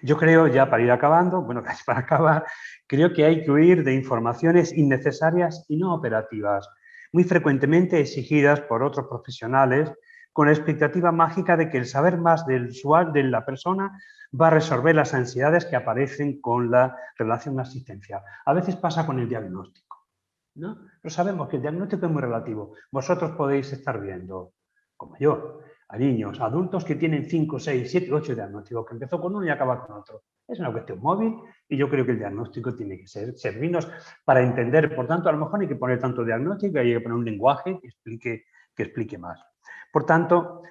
Yo creo, ya para ir acabando, bueno, casi para acabar, creo que hay que huir de informaciones innecesarias y no operativas, muy frecuentemente exigidas por otros profesionales con la expectativa mágica de que el saber más de la persona va a resolver las ansiedades que aparecen con la relación asistencial. A veces pasa con el diagnóstico, ¿no? Pero sabemos que el diagnóstico es muy relativo. Vosotros podéis estar viendo, como yo, a niños, a adultos que tienen 5, 6, 7, 8 diagnósticos, que empezó con uno y acaba con otro. Es una cuestión móvil y yo creo que el diagnóstico tiene que servirnos para entender. Por tanto, a lo mejor no hay que poner tanto diagnóstico, hay que poner un lenguaje que explique más. Por tanto,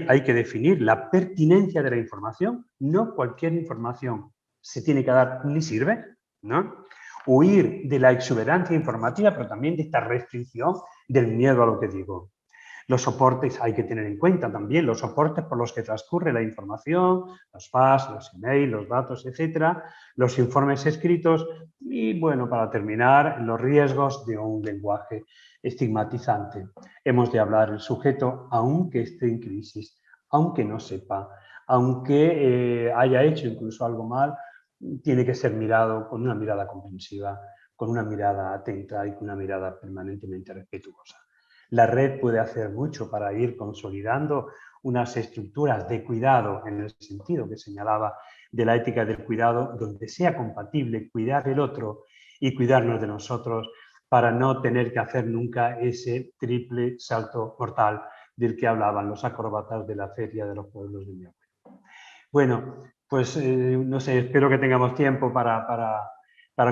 hay que definir la pertinencia de la información. No cualquier información se tiene que dar ni sirve, ¿no? Huir de la exuberancia informativa, pero también de esta restricción del miedo a lo que digo. Los soportes hay que tener en cuenta también, los soportes por los que transcurre la información, los fax, los emails, los datos, etcétera, los informes escritos y, bueno, para terminar, los riesgos de un lenguaje estigmatizante. Hemos de hablar el sujeto aunque esté en crisis, aunque no sepa, aunque haya hecho incluso algo mal, tiene que ser mirado con una mirada comprensiva, con una mirada atenta y con una mirada permanentemente respetuosa. La red puede hacer mucho para ir consolidando unas estructuras de cuidado en el sentido que señalaba de la ética del cuidado, donde sea compatible cuidar del otro y cuidarnos de nosotros para no tener que hacer nunca ese triple salto mortal del que hablaban los acróbatas de la Feria de los Pueblos de mi abuelo. Bueno, pues no sé, espero que tengamos tiempo para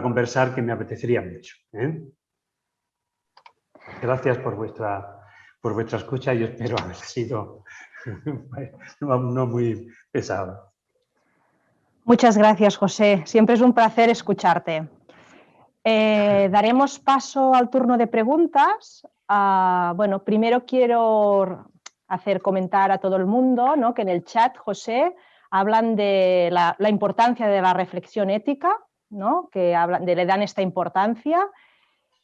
conversar, que me apetecería mucho, ¿eh? Gracias por vuestra escucha y espero haber sido no muy pesado. Muchas gracias, José. Siempre es un placer escucharte. Daremos paso al turno de preguntas. Bueno, primero quiero hacer comentar a todo el mundo, ¿no?, que en el chat, José, hablan de la importancia de la reflexión ética, ¿no?, que le dan esta importancia.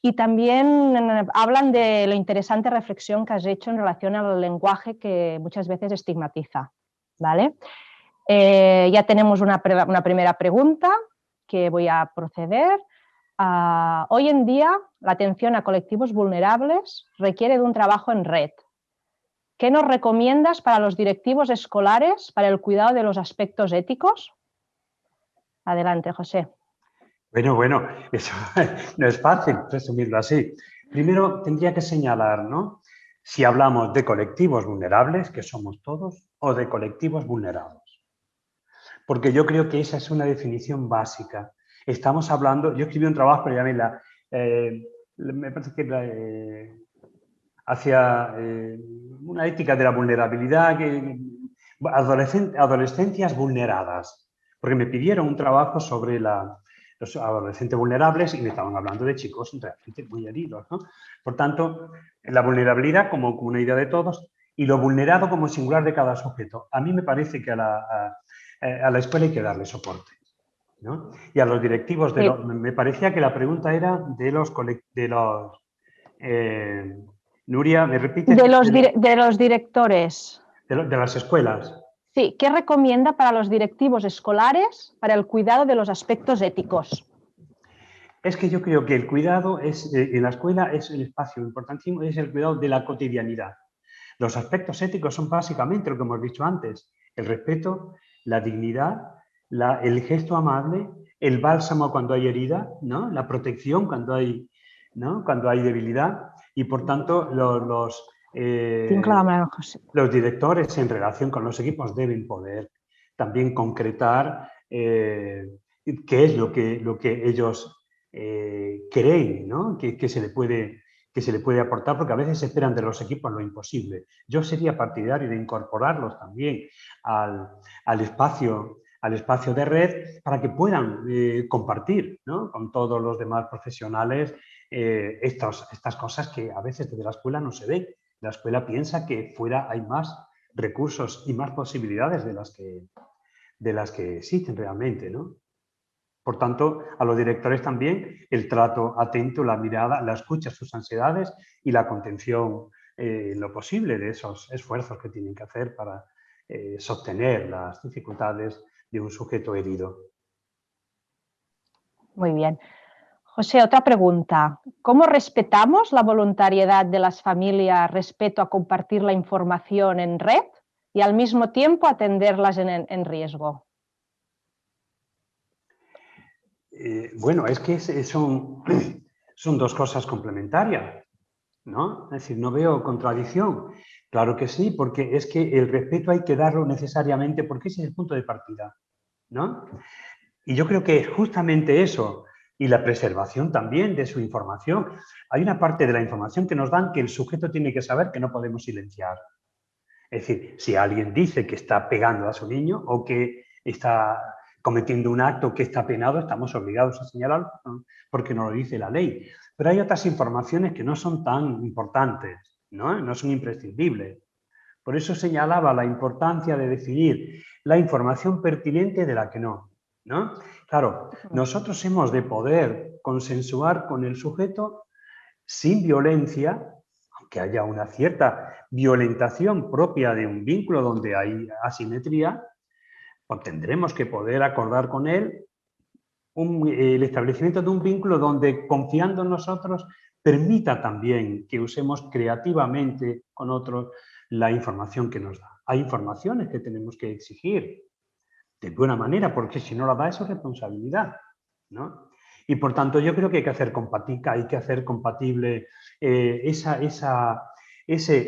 Y también hablan de la interesante reflexión que has hecho en relación al lenguaje que muchas veces estigmatiza, ¿vale? Ya tenemos una primera pregunta que voy a proceder. Hoy en día, la atención a colectivos vulnerables requiere de un trabajo en red. ¿Qué nos recomiendas para los directivos escolares para el cuidado de los aspectos éticos? Adelante, José. Bueno, eso no es fácil resumirlo así. Primero tendría que señalar, ¿no?, si hablamos de colectivos vulnerables, que somos todos, o de colectivos vulnerados. Porque yo creo que esa es una definición básica. Estamos hablando, yo escribí un trabajo, me parece que hacia una ética de la vulnerabilidad, adolescencias vulneradas, porque me pidieron un trabajo sobre los adolescentes vulnerables y me estaban hablando de chicos realmente muy heridos, ¿no? Por tanto, la vulnerabilidad como una idea de todos y lo vulnerado como singular de cada sujeto. A mí me parece que a la escuela hay que darle soporte, ¿no? Y a los directivos, me parecía que la pregunta era de los Nuria, ¿me repites? De los directores. De las escuelas. Sí, ¿qué recomienda para los directivos escolares para el cuidado de los aspectos éticos? Es que yo creo que el cuidado en la escuela es el espacio importantísimo, es el cuidado de la cotidianidad. Los aspectos éticos son básicamente lo que hemos dicho antes, el respeto, la dignidad, el gesto amable, el bálsamo cuando hay herida, ¿no? La protección cuando hay, ¿no? Cuando hay debilidad y por tanto los directores en relación con los equipos deben poder también concretar qué es lo que ellos creen, ¿no? que se le puede aportar, porque a veces esperan de los equipos lo imposible. Yo sería partidario de incorporarlos también al espacio de red para que puedan compartir, ¿no? Con todos los demás profesionales estas cosas que a veces desde la escuela no se ven. La escuela piensa que fuera hay más recursos y más posibilidades de las que existen realmente, ¿no? Por tanto, a los directores también el trato atento, la mirada, la escucha a sus ansiedades y la contención en lo posible de esos esfuerzos que tienen que hacer para sostener las dificultades de un sujeto herido. Muy bien. José, otra pregunta. ¿Cómo respetamos la voluntariedad de las familias respecto a compartir la información en red y al mismo tiempo atenderlas en riesgo? Bueno, es que son dos cosas complementarias, ¿no? Es decir, no veo contradicción. Claro que sí, porque es que el respeto hay que darlo necesariamente porque ese es el punto de partida, ¿no? Y yo creo que justamente eso y la preservación también de su información. Hay una parte de la información que nos dan que el sujeto tiene que saber que no podemos silenciar. Es decir, si alguien dice que está pegando a su niño o que está cometiendo un acto que está penado, estamos obligados a señalarlo porque nos lo dice la ley. Pero hay otras informaciones que no son tan importantes, no son imprescindibles. Por eso señalaba la importancia de definir la información pertinente de la que no, ¿no? Claro, nosotros hemos de poder consensuar con el sujeto sin violencia, aunque haya una cierta violentación propia de un vínculo donde hay asimetría, pues tendremos que poder acordar con él el establecimiento de un vínculo donde, confiando en nosotros, permita también que usemos creativamente con otros la información que nos da. Hay informaciones que tenemos que exigir de buena manera, porque si no la da es su responsabilidad, ¿no? Y por tanto yo creo que hay que hacer compatible ese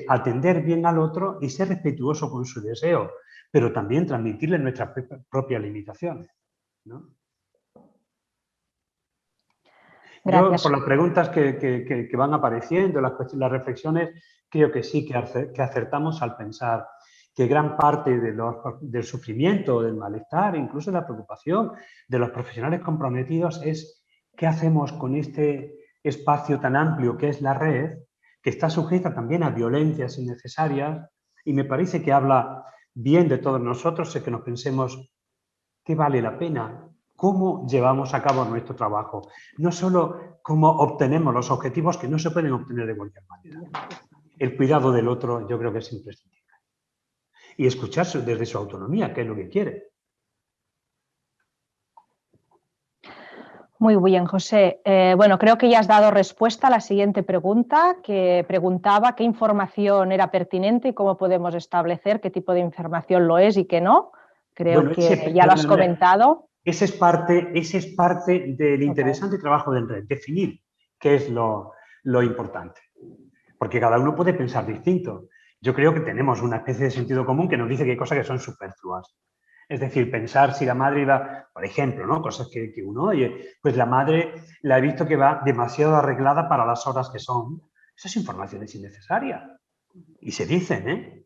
atender bien al otro y ser respetuoso con su deseo, pero también transmitirle nuestras propias limitaciones, ¿no? Gracias. Yo, por las preguntas que van apareciendo, las reflexiones, creo que sí que acertamos al pensar que gran parte del sufrimiento, del malestar, incluso de la preocupación de los profesionales comprometidos es qué hacemos con este espacio tan amplio que es la red, que está sujeta también a violencias innecesarias, y me parece que habla bien de todos nosotros, es que nos pensemos qué vale la pena, cómo llevamos a cabo nuestro trabajo, no solo cómo obtenemos los objetivos que no se pueden obtener de cualquier manera. El cuidado del otro yo creo que es imprescindible. Y escucharse desde su autonomía, qué es lo que quiere. Muy bien, José. Bueno, creo que ya has dado respuesta a la siguiente pregunta, que preguntaba qué información era pertinente y cómo podemos establecer qué tipo de información lo es y qué no. Creo que ya lo has comentado. Ese es parte del interesante trabajo del red, definir qué es lo importante. Porque cada uno puede pensar distinto. Yo creo que tenemos una especie de sentido común que nos dice que hay cosas que son superfluas. Es decir, pensar si la madre iba, por ejemplo, ¿no? Cosas que uno oye, pues la madre la he visto que va demasiado arreglada para las horas que son. Esas informaciones innecesarias. Y se dicen, ¿eh?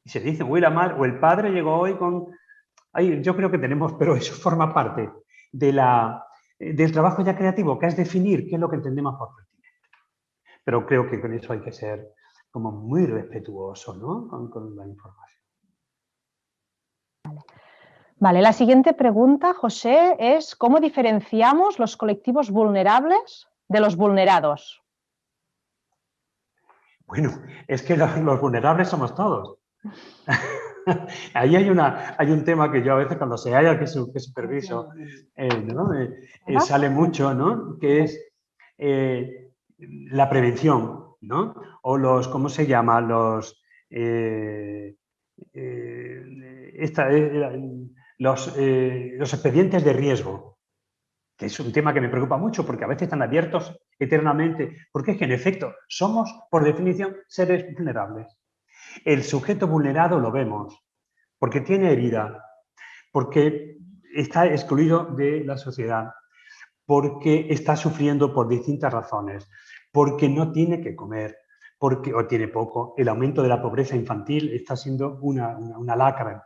Y se dicen, uy, la madre o el padre llegó hoy con... Ay, yo creo que tenemos, pero eso forma parte del trabajo ya creativo, que es definir qué es lo que entendemos por pertinente. Pero creo que con eso hay que ser como muy respetuoso, ¿no? Con la información. Vale, la siguiente pregunta, José, es ¿cómo diferenciamos los colectivos vulnerables de los vulnerados? Bueno, es que los vulnerables somos todos. Ahí hay un tema que yo a veces cuando se halla que superviso, ¿no? Sale mucho, ¿no? Que es la prevención, ¿no? O los, ¿cómo se llama? Los expedientes de riesgo, que es un tema que me preocupa mucho porque a veces están abiertos eternamente, porque es que en efecto somos, por definición, seres vulnerables. El sujeto vulnerado lo vemos porque tiene herida, porque está excluido de la sociedad, porque está sufriendo por distintas razones, porque no tiene que comer, porque o tiene poco. El aumento de la pobreza infantil está siendo una lacra,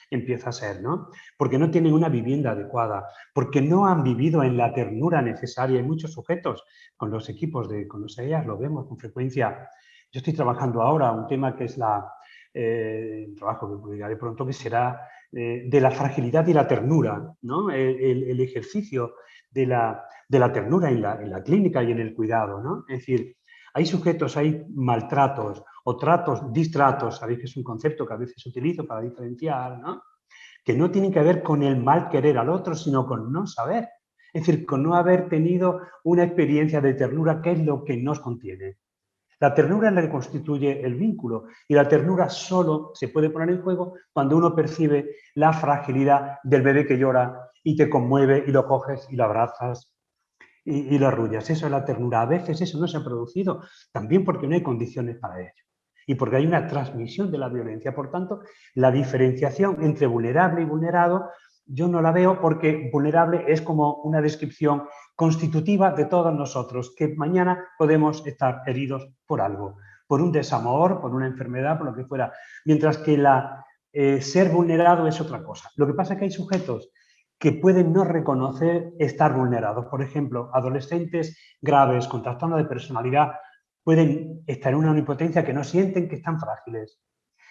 empieza a ser, ¿no? Porque no tienen una vivienda adecuada, porque no han vivido en la ternura necesaria. Hay muchos sujetos con los equipos con los EIAs, lo vemos con frecuencia. Yo estoy trabajando ahora un tema que es un trabajo que publicaré pronto, que será de la fragilidad y la ternura, ¿no? El ejercicio de la ternura en la clínica y en el cuidado, ¿no? Es decir, hay sujetos, hay maltratos o tratos, distratos, sabéis que es un concepto que a veces utilizo para diferenciar, ¿no? Que no tienen que ver con el mal querer al otro, sino con no saber. Es decir, con no haber tenido una experiencia de ternura, que es lo que nos contiene. La ternura es la que constituye el vínculo y la ternura solo se puede poner en juego cuando uno percibe la fragilidad del bebé que llora y te conmueve y lo coges y lo abrazas y lo arrullas. Eso es la ternura. A veces eso no se ha producido, también porque no hay condiciones para ello y porque hay una transmisión de la violencia. Por tanto, la diferenciación entre vulnerable y vulnerado yo no la veo, porque vulnerable es como una descripción constitutiva de todos nosotros, que mañana podemos estar heridos por algo, por un desamor, por una enfermedad, por lo que fuera, mientras que ser vulnerado es otra cosa. Lo que pasa es que hay sujetos que pueden no reconocer estar vulnerados. Por ejemplo, adolescentes graves con trastorno de personalidad pueden estar en una omnipotencia que no sienten que están frágiles.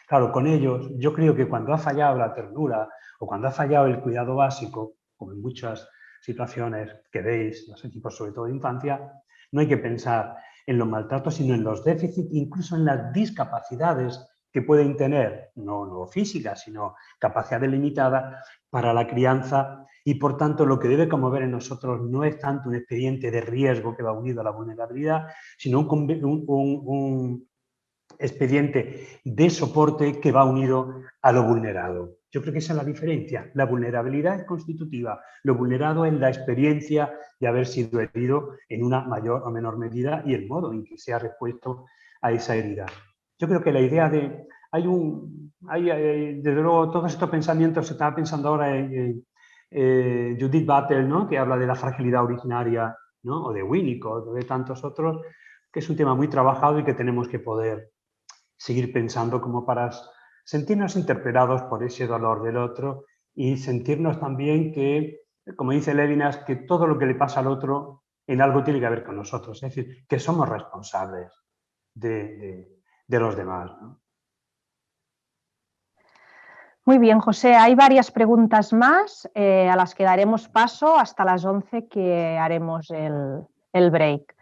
Claro, con ellos yo creo que cuando ha fallado la ternura o cuando ha fallado el cuidado básico, como en muchas situaciones que veis, los equipos sobre todo de infancia, no hay que pensar en los maltratos, sino en los déficits, incluso en las discapacidades que pueden tener, no físicas, sino capacidades limitadas para la crianza, y por tanto lo que debe conmover en nosotros no es tanto un expediente de riesgo que va unido a la vulnerabilidad, sino un expediente de soporte que va unido a lo vulnerado. Yo creo que esa es la diferencia. La vulnerabilidad es constitutiva, lo vulnerado es la experiencia de haber sido herido en una mayor o menor medida y el modo en que se ha respuesto a esa herida. Yo creo que la idea de... desde luego, todos estos pensamientos, se estaba pensando ahora en Judith Butler, ¿no? Que habla de la fragilidad originaria, ¿no? O de Winnicott, o de tantos otros, que es un tema muy trabajado y que tenemos que poder seguir pensando como para sentirnos interpelados por ese dolor del otro y sentirnos también que, como dice Levinas, que todo lo que le pasa al otro en algo tiene que ver con nosotros, es decir, que somos responsables de los demás, ¿no? Muy bien, José. Hay varias preguntas más a las que daremos paso hasta las 11, que haremos el break.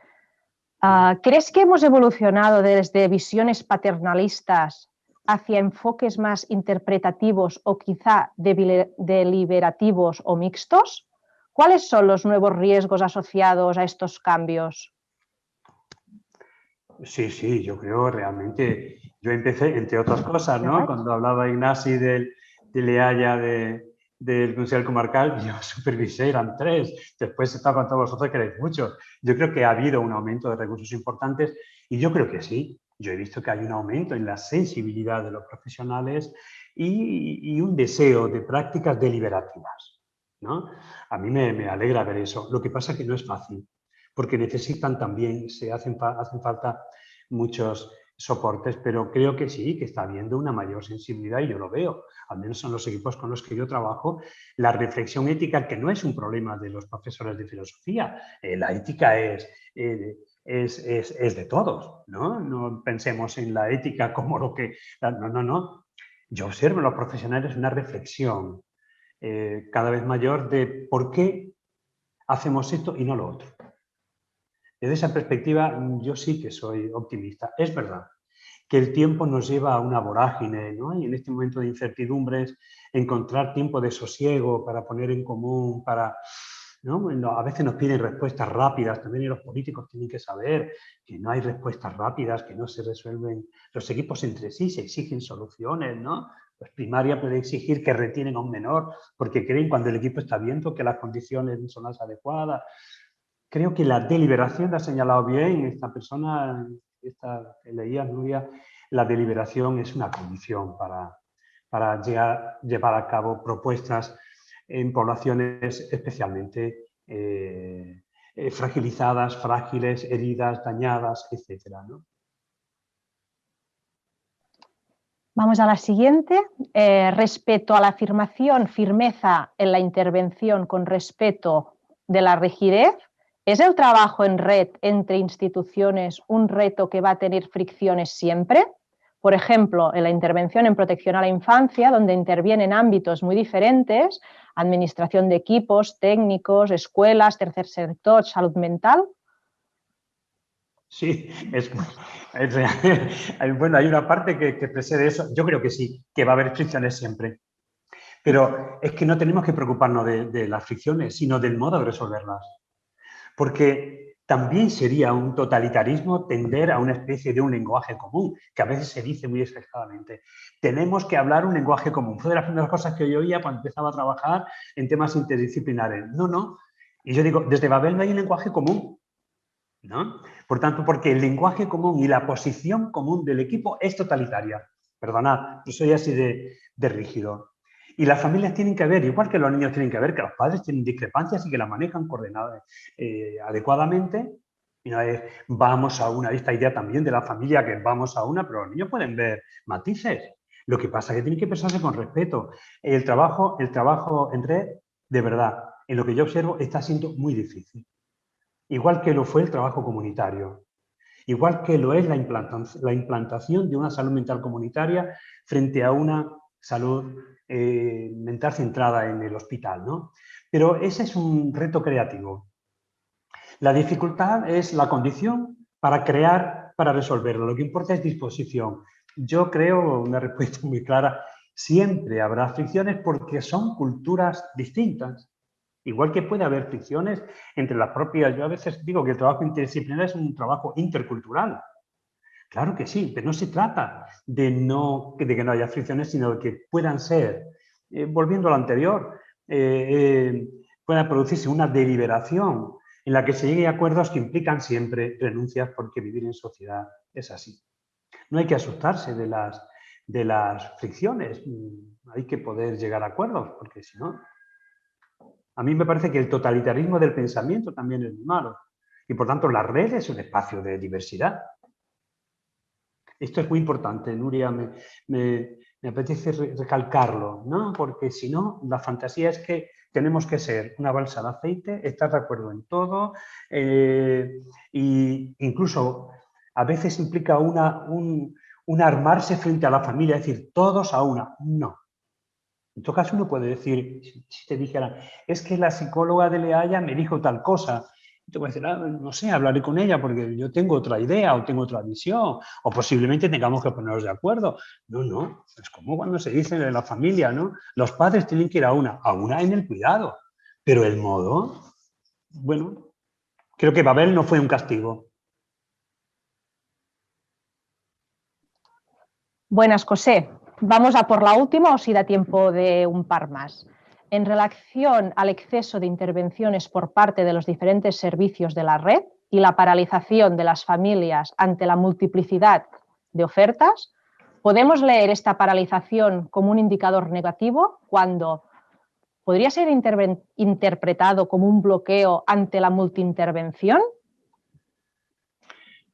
¿Crees que hemos evolucionado desde visiones paternalistas hacia enfoques más interpretativos o quizá deliberativos o mixtos? ¿Cuáles son los nuevos riesgos asociados a estos cambios? Sí, yo creo realmente, yo empecé, entre otras cosas, ¿no? Cuando hablaba Ignasi de Lealla, del Consell Comarcal, yo supervisé, eran 3, después estaba con todos vosotros, que erais muchos. Yo creo que ha habido un aumento de recursos importantes y yo creo que sí. Yo he visto que hay un aumento en la sensibilidad de los profesionales y un deseo de prácticas deliberativas, ¿no? A mí me alegra ver eso. Lo que pasa es que no es fácil, porque necesitan también, hacen falta muchos soportes, pero creo que sí, que está habiendo una mayor sensibilidad y yo lo veo, al menos en los equipos con los que yo trabajo, la reflexión ética, que no es un problema de los profesores de filosofía, la ética es de todos, ¿no? No pensemos en la ética como lo que... No. Yo observo en los profesionales una reflexión cada vez mayor de por qué hacemos esto y no lo otro. Desde esa perspectiva, yo sí que soy optimista. Es verdad que el tiempo nos lleva a una vorágine, ¿no? Y en este momento de incertidumbres, encontrar tiempo de sosiego para poner en común, para, ¿no? Bueno, a veces nos piden respuestas rápidas, también los políticos tienen que saber que no hay respuestas rápidas, que no se resuelven, los equipos entre sí se exigen soluciones, ¿no? Pues primaria puede exigir que retienen a un menor porque creen cuando el equipo está viendo que las condiciones no son las adecuadas. Creo que la deliberación, la ha señalado bien esta persona, esta que leía, Nuria, la deliberación es una condición para llevar a cabo propuestas en poblaciones especialmente fragilizadas, frágiles, heridas, dañadas, etcétera, ¿no? Vamos a la siguiente. Respecto a la afirmación firmeza en la intervención con respeto de la rigidez, ¿es el trabajo en red entre instituciones un reto que va a tener fricciones siempre? Por ejemplo, en la intervención en protección a la infancia, donde intervienen ámbitos muy diferentes, administración de equipos, técnicos, escuelas, tercer sector, salud mental. Sí, bueno, hay una parte que precede eso. Yo creo que sí, que va a haber fricciones siempre. Pero es que no tenemos que preocuparnos de las fricciones, sino del modo de resolverlas. Porque también sería un totalitarismo tender a una especie de un lenguaje común, que a veces se dice muy exageradamente. Tenemos que hablar un lenguaje común. Fue de las primeras cosas que yo oía cuando empezaba a trabajar en temas interdisciplinares. No, no. Y yo digo, desde Babel no hay un lenguaje común, ¿no? Por tanto, porque el lenguaje común y la posición común del equipo es totalitaria. Perdonad, yo soy así de rígido. Y las familias tienen que ver, igual que los niños tienen que ver, que los padres tienen discrepancias y que las manejan coordenadas adecuadamente. Y no es vamos a una, esta idea también de la familia que vamos a una, pero los niños pueden ver matices. Lo que pasa es que tienen que pensarse con respeto. El trabajo en red, de verdad, en lo que yo observo, está siendo muy difícil. Igual que lo fue el trabajo comunitario. Igual que lo es la implantación de una salud mental comunitaria frente a una salud mental centrada en el hospital, ¿no? Pero ese es un reto creativo. La dificultad es la condición para crear, para resolverlo. Lo que importa es disposición. Yo creo, una respuesta muy clara, siempre habrá fricciones porque son culturas distintas. Igual que puede haber fricciones entre las propias, yo a veces digo que el trabajo interdisciplinar es un trabajo intercultural. Claro que sí, pero no se trata de que no haya fricciones, sino de que puedan ser, volviendo a lo anterior, pueda producirse una deliberación en la que se llegue a acuerdos que implican siempre renuncias porque vivir en sociedad es así. No hay que asustarse de las fricciones, hay que poder llegar a acuerdos, porque si no... A mí me parece que el totalitarismo del pensamiento también es muy malo. Y por tanto, la red es un espacio de diversidad. Esto es muy importante, Nuria, me apetece recalcarlo, ¿no? Porque si no, la fantasía es que tenemos que ser una balsa de aceite, estar de acuerdo en todo, e incluso a veces implica un armarse frente a la familia, es decir, todos a una. No. En todo caso, uno puede decir, si te dijera, es que la psicóloga de Leaya me dijo tal cosa, y tú puedes decir, no sé, hablaré con ella porque yo tengo otra idea o tengo otra visión, o posiblemente tengamos que ponernos de acuerdo. No, no, es como cuando se dice en la familia, ¿no? Los padres tienen que ir a una en el cuidado, pero el modo, bueno, creo que Babel no fue un castigo. Buenas, José. Vamos a por la última o si da tiempo de un par más. En relación al exceso de intervenciones por parte de los diferentes servicios de la red y la paralización de las familias ante la multiplicidad de ofertas, ¿podemos leer esta paralización como un indicador negativo cuando podría ser interpretado como un bloqueo ante la multiintervención?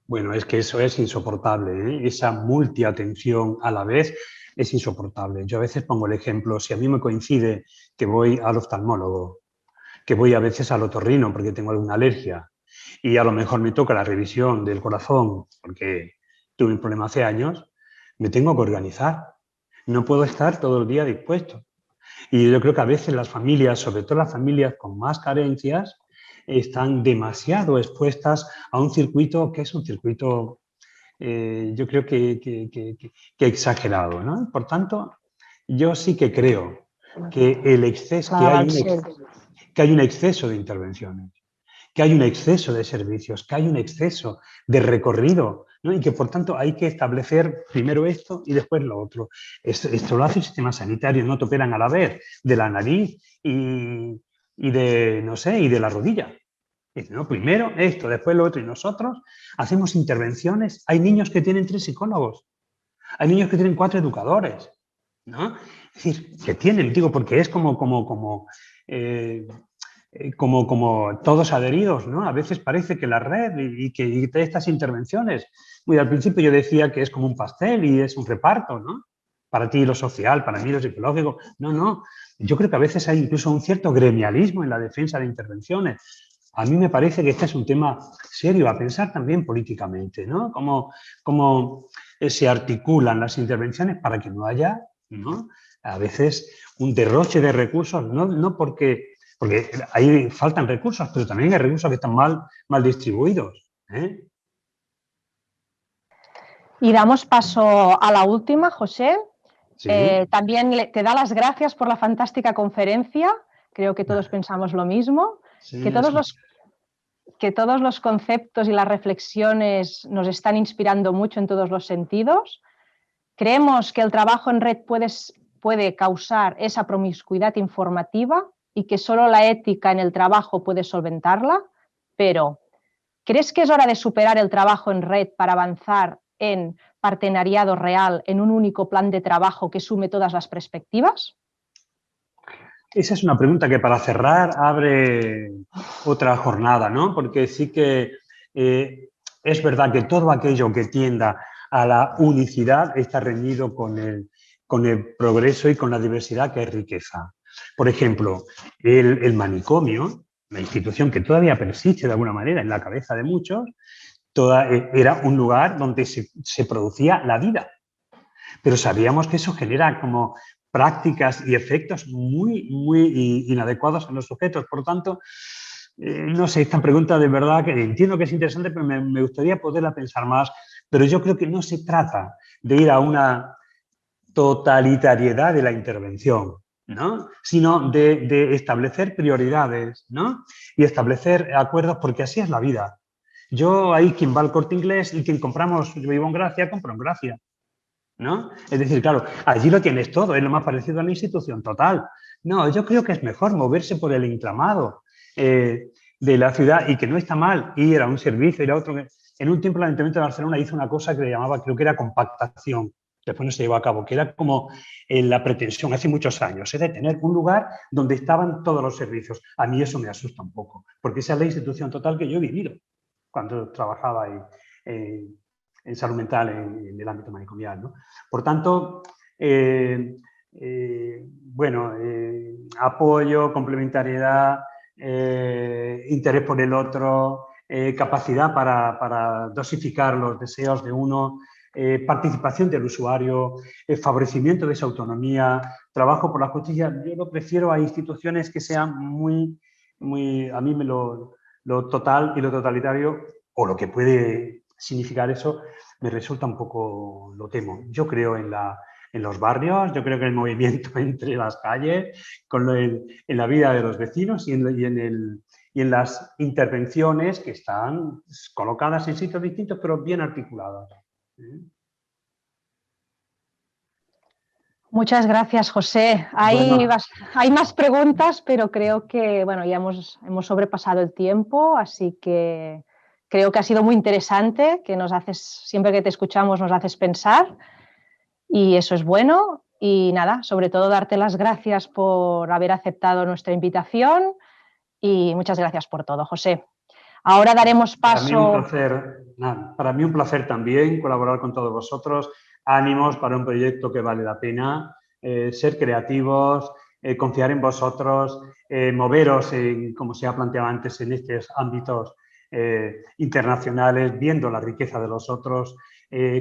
Bueno, es que eso es insoportable, ¿eh? Esa multiatención a la vez es insoportable. Yo a veces pongo el ejemplo, si a mí me coincide que voy al oftalmólogo, que voy a veces al otorrino porque tengo alguna alergia y a lo mejor me toca la revisión del corazón porque tuve un problema hace años, me tengo que organizar. No puedo estar todo el día dispuesto. Y yo creo que a veces las familias, sobre todo las familias con más carencias, están demasiado expuestas a un circuito que es un circuito, yo creo que exagerado, ¿no? Por tanto, yo sí que creo que el exceso, que hay un exceso de intervenciones, que hay un exceso de servicios, que hay un exceso de recorrido, ¿no? Y que por tanto hay que establecer primero esto y después lo otro. Esto lo hace el sistema sanitario, no te operan a la vez de la nariz y de, no sé, y de la rodilla. Dice, no, primero esto, después lo otro, y nosotros hacemos intervenciones. Hay niños que tienen 3 psicólogos, hay niños que tienen 4 educadores, ¿no? Es decir, que tienen, digo, porque es como todos adheridos, ¿no? A veces parece que la red y que estas intervenciones, muy al principio yo decía que es como un pastel y es un reparto, ¿no? Para ti lo social, para mí lo psicológico. No, no. Yo creo que a veces hay incluso un cierto gremialismo en la defensa de intervenciones. A mí me parece que este es un tema serio a pensar también políticamente, ¿no? Cómo se articulan las intervenciones para que no haya, ¿no?, a veces un derroche de recursos, no porque ahí faltan recursos, pero también hay recursos que están mal distribuidos, ¿eh? Y damos paso a la última, José. Sí. También te da las gracias por la fantástica conferencia. Creo que todos pensamos lo mismo. Sí, que todos los conceptos y las reflexiones nos están inspirando mucho en todos los sentidos. Creemos que el trabajo en red puede causar esa promiscuidad informativa y que solo la ética en el trabajo puede solventarla, pero ¿crees que es hora de superar el trabajo en red para avanzar en partenariado real, en un único plan de trabajo que sume todas las perspectivas? Esa es una pregunta que para cerrar abre otra jornada, ¿no? Porque sí que es verdad que todo aquello que tienda a la unicidad está reñido con el progreso y con la diversidad, que es riqueza. Por ejemplo, el manicomio, la institución que todavía persiste de alguna manera en la cabeza de muchos, era un lugar donde se producía la vida. Pero sabíamos que eso genera como prácticas y efectos muy inadecuados en los sujetos. Por lo tanto, no sé, esta pregunta de verdad que entiendo que es interesante, pero me gustaría poderla pensar más. Pero yo creo que no se trata de ir a una totalitariedad de la intervención, ¿no?, sino de establecer prioridades, ¿no?, y establecer acuerdos, porque así es la vida. Yo, hay quien va al Corte Inglés y quien compramos, yo vivo en Gracia, compro en Gracia, ¿no? Es decir, claro, allí lo tienes todo, es lo más parecido a una institución total. No, yo creo que es mejor moverse por el entramado de la ciudad, y que no está mal ir a un servicio, ir a otro. En un tiempo el Ayuntamiento de Barcelona hizo una cosa que le llamaba, creo que era compactación, después no se llevó a cabo, que era como la pretensión hace muchos años, de tener un lugar donde estaban todos los servicios. A mí eso me asusta un poco, porque esa es la institución total que yo he vivido cuando trabajaba en salud mental en el ámbito manicomial, ¿no? Por tanto, bueno, apoyo, complementariedad, interés por el otro, capacidad para dosificar los deseos de uno, participación del usuario, favorecimiento de esa autonomía, trabajo por la justicia. Yo lo prefiero a instituciones que sean muy, a mí lo total y lo totalitario, o lo que puede significar eso, me resulta un poco, lo temo. Yo creo en los barrios, yo creo que el movimiento entre las calles, en la vida de los vecinos y en las intervenciones que están colocadas en sitios distintos, pero bien articuladas. Muchas gracias, José. Hay más preguntas, pero creo que bueno, ya hemos sobrepasado el tiempo, así que creo que ha sido muy interesante, que siempre que te escuchamos nos haces pensar, y eso es bueno. Y nada, sobre todo darte las gracias por haber aceptado nuestra invitación, y muchas gracias por todo, José. Ahora daremos paso... Para mí un placer también colaborar con todos vosotros. Ánimos para un proyecto que vale la pena, ser creativos, confiar en vosotros, moveros, como se ha planteado antes, en estos ámbitos internacionales, viendo la riqueza de los otros,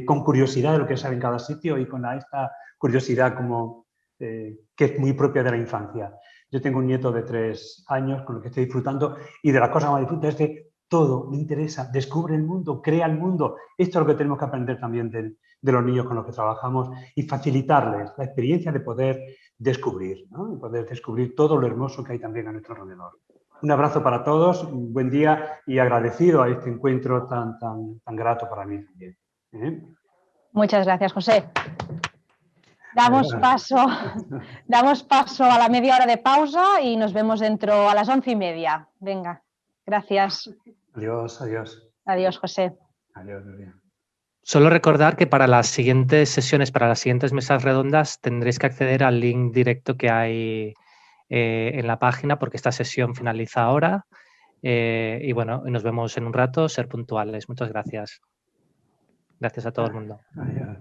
con curiosidad de lo que sabe en cada sitio y con esta curiosidad que es muy propia de la infancia. Yo tengo un nieto de 3 años con el que estoy disfrutando y de las cosas que más disfruto es que todo le interesa, descubre el mundo, crea el mundo. Esto es lo que tenemos que aprender también de los niños con los que trabajamos y facilitarles la experiencia de poder descubrir, ¿no? De poder descubrir todo lo hermoso que hay también a nuestro alrededor. Un abrazo para todos, un buen día y agradecido a este encuentro tan grato para mí también. Muchas gracias, José. Damos paso a la media hora de pausa y nos vemos dentro a las 11:30. Venga, gracias. Adiós, adiós. Adiós, José. Adiós, Nuria. Solo recordar que para las siguientes sesiones, para las siguientes mesas redondas, tendréis que acceder al link directo que hay en la página, porque esta sesión finaliza ahora. Y bueno, nos vemos en un rato. Ser puntuales. Muchas gracias. Gracias a todo el mundo. Adiós.